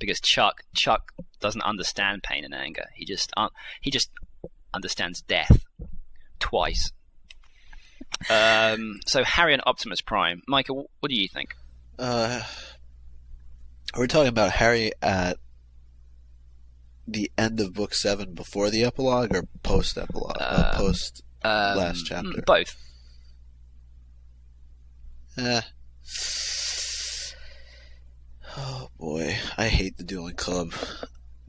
Because Chuck doesn't understand pain and anger. He just understands death twice. So Harry and Optimus Prime. Micah, what do you think? Are we talking about Harry at the end of book 7 before the epilogue or post epilogue? Post last chapter? Both. Oh boy, I hate the Dueling Club.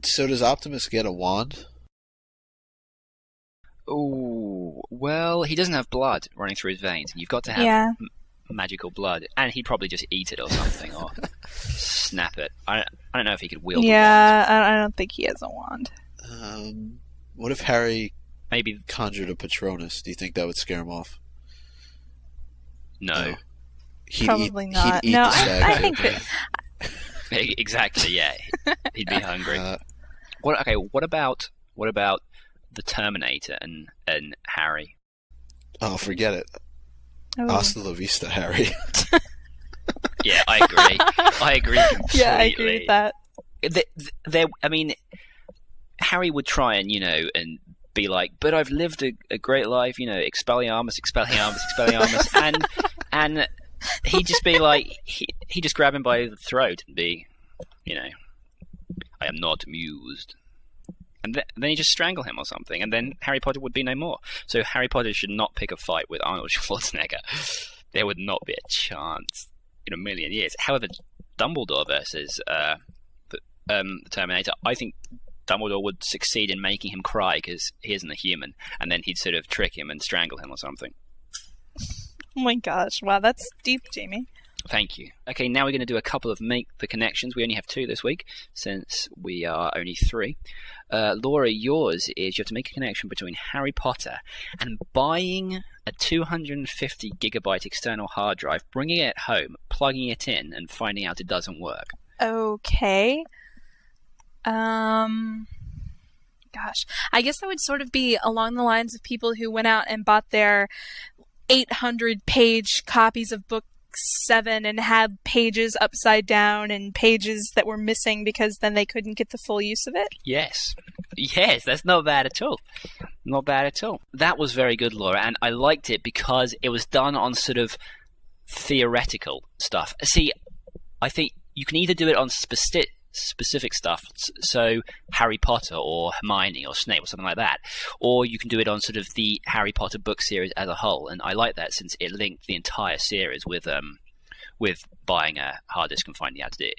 So does Optimus get a wand? Oh, well, he doesn't have blood running through his veins, and you've got to have magical blood, and he'd probably just eat it or something, or snap it. I don't know if he could wield a wand. I don't think he has a wand. What if Harry maybe conjured a Patronus? Do you think that would scare him off? No. Probably not. He'd eat the stag I think that... Exactly, yeah. He'd be hungry. What about the Terminator and Harry? Oh, forget it. Hasta la vista, Harry. Yeah, I agree. I agree completely. Yeah, I agree with that. Harry would try and be like, but I've lived a great life, Expelliarmus, Expelliarmus, Expelliarmus, and he'd just be like, he'd just grab him by the throat and be, I am not amused. And then he'd just strangle him or something, and then Harry Potter would be no more. So Harry Potter should not pick a fight with Arnold Schwarzenegger. There would not be a chance in a million years. However, Dumbledore versus the Terminator, I think Dumbledore would succeed in making him cry because he isn't a human, and then he'd sort of trick him and strangle him or something. Oh my gosh, wow, that's deep, Jamie. Thank you. Okay, now we're going to do a couple of Make the Connections. We only have 2 this week, since we are only 3. Laura, yours is you have to make a connection between Harry Potter and buying a 250 gigabyte external hard drive, bringing it home, plugging it in, and finding out it doesn't work. Okay. Gosh, I guess that would sort of be along the lines of people who went out and bought their 800-page copies of book 7 and had pages upside down and pages that were missing because then they couldn't get the full use of it. Yes, that's not bad at all. Not bad at all. That was very good, Laura, and I liked it because it was done on sort of theoretical stuff. See, I think you can either do it on specific stuff, so Harry Potter or Hermione or Snape or something like that, or you can do it on sort of the Harry Potter book series as a whole. And I like that since it linked the entire series with buying a hard disk and finding out that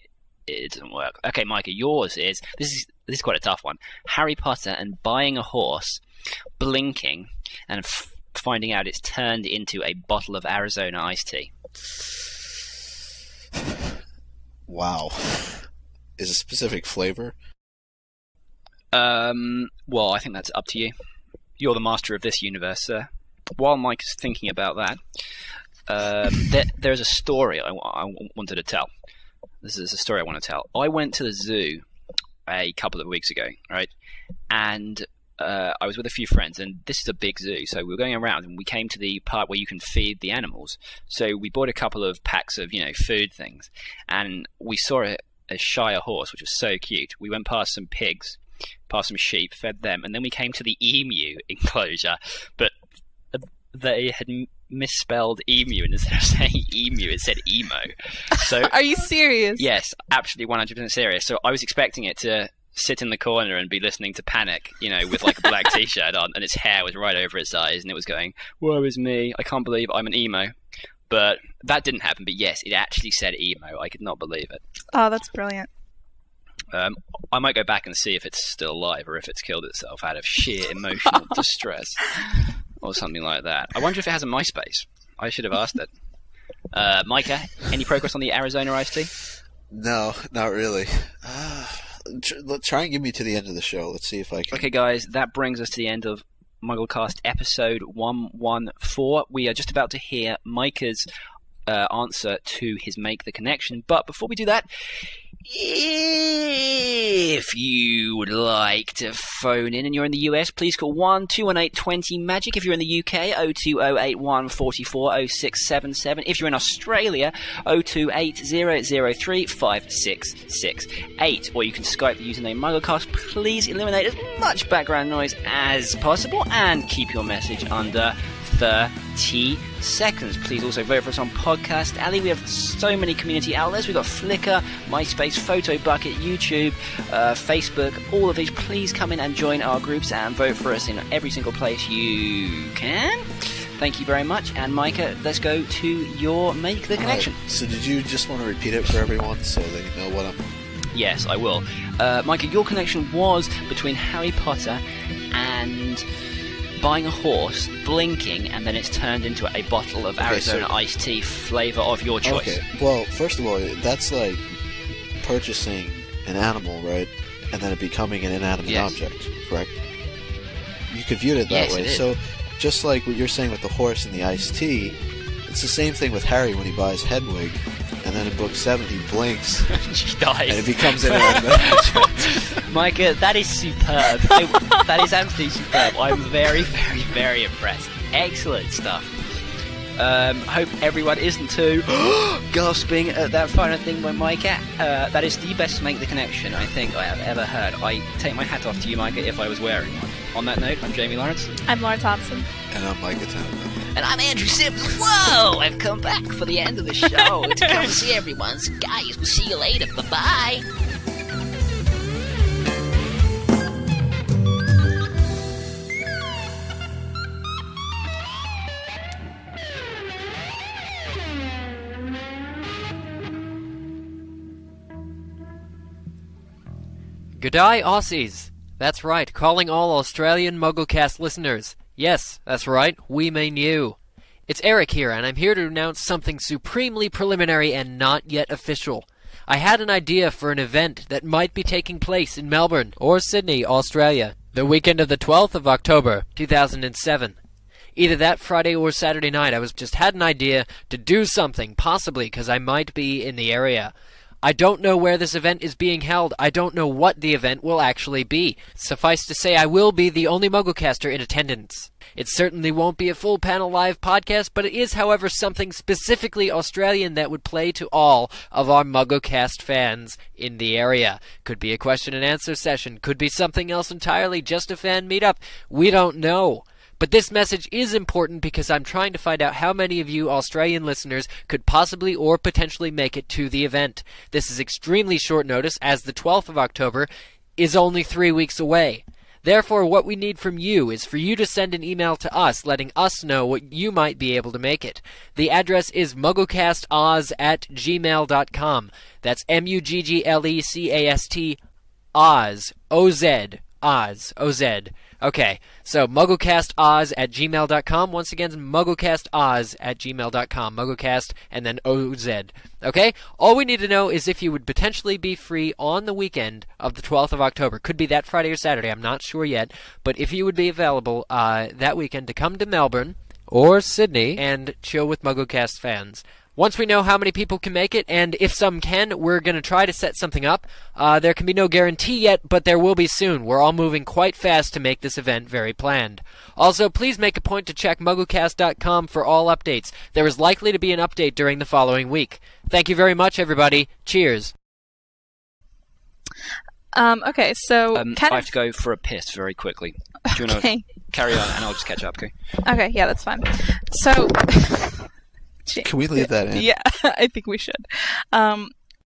it doesn't work. Okay, Micah, yours is this is quite a tough one. Harry Potter and buying a horse, blinking, and finding out it's turned into a bottle of Arizona iced tea. Wow. Is a specific flavor? Well, I think that's up to you. You're the master of this universe, sir. While Mike is thinking about that, there's a story I wanted to tell. This is a story I want to tell. I went to the zoo a couple of weeks ago, right? And I was with a few friends, and this is a big zoo, so we were going around, and we came to the part where you can feed the animals. So we bought a couple of packs of, food things, and we saw a Shire horse, which was so cute. We went past some pigs, past some sheep, fed them, and then we came to the emu enclosure, but they had misspelled emu, and instead of saying emu, it said emo. So, are you serious? Yes, absolutely 100% serious. So I was expecting it to sit in the corner and be listening to Panic, with like a black t-shirt on, and its hair was right over its eyes, and it was going, "Woe is me, I can't believe I'm an emo." But that didn't happen. But yes, it actually said emo. I could not believe it. Oh, that's brilliant. I might go back and see if it's still alive or if it's killed itself out of sheer emotional distress or something like that. I wonder if it has a MySpace. I should have asked it. Micah, any progress on the Arizona iced tea? No, not really. Try and get me to the end of the show. Let's see if I can. Okay, guys, that brings us to the end of MuggleCast episode 114. We are just about to hear Micah's answer to his Make the Connection. But before we do that, if you would like to phone in and you're in the US, please call 1-218-20-MAGIC. If you're in the UK, 02814440677. If you're in Australia, 02800035668. Or you can Skype the username MuggleCast. Please eliminate as much background noise as possible and keep your message under 30 seconds. Please also vote for us on Podcast Alley. We have so many community outlets. We've got Flickr, MySpace, PhotoBucket, YouTube, Facebook, all of these. Please come in and join our groups and vote for us in every single place you can. Thank you very much. And Micah, let's go to your Make the Connection. So did you just want to repeat it for everyone so they know what I'm... Yes, I will. Micah, your connection was between Harry Potter and buying a horse, blinking, and then it's turned into a bottle of Arizona iced tea flavor of your choice. Okay, well, first of all, that's like purchasing an animal, right? And then it becoming an inanimate object, correct? You could view it that way. So, just like what you're saying with the horse and the iced tea, it's the same thing with Harry when he buys Hedwig, and then in book 7 he blinks, she dies, and it becomes an inanimate object. Micah, that is superb. That is absolutely superb. I'm very, very, very impressed. Excellent stuff. Hope everyone isn't too gasping at that final thing by Micah. That is the best Make the Connection I think I have ever heard. I take my hat off to you, Micah, if I was wearing one. On that note, I'm Jamie Lawrence. I'm Laura Thompson. And I'm Micah Townend. And I'm Andrew Sims. Whoa! I've come back for the end of the show to come see everyone. So guys, we'll see you later. Bye-bye. G'day, Aussies! That's right, calling all Australian MuggleCast listeners. Yes, that's right, we mean you. It's Eric here, and I'm here to announce something supremely preliminary and not yet official. I had an idea for an event that might be taking place in Melbourne, or Sydney, Australia, the weekend of the 12th of October, 2007. Either that Friday or Saturday night, I just had an idea to do something, possibly because I might be in the area. I don't know where this event is being held. I don't know what the event will actually be. Suffice to say, I will be the only MuggleCaster in attendance. It certainly won't be a full panel live podcast, but it is, however, something specifically Australian that would play to all of our MuggleCast fans in the area. Could be a question and answer session. Could be something else entirely, just a fan meetup. We don't know. But this message is important because I'm trying to find out how many of you Australian listeners could possibly or potentially make it to the event. This is extremely short notice, as the 12th of October is only 3 weeks away. Therefore, what we need from you is for you to send an email to us letting us know what you might be able to make it. The address is mugglecast@gmail.com. That's MuggleCast Oz, O-Z, Oz, O-Z. Okay, so mugglecast@gmail.com. Once again, mugglecast@gmail.com. Mugglecast and then O-Z. Okay? All we need to know is if you would potentially be free on the weekend of the 12th of October. Could be that Friday or Saturday, I'm not sure yet. But if you would be available that weekend to come to Melbourne or Sydney and chill with MuggleCast fans. Once we know how many people can make it, and if some can, we're going to try to set something up. There can be no guarantee yet, but there will be soon. We're all moving quite fast to make this event very planned. Also, please make a point to check MuggleCast.com for all updates. There is likely to be an update during the following week. Thank you very much, everybody. Cheers. Okay, so... I have to go for a piss very quickly. Do you want to carry on, and I'll just catch up, okay? Okay, yeah, that's fine. So... Can we leave that in? Yeah, I think we should.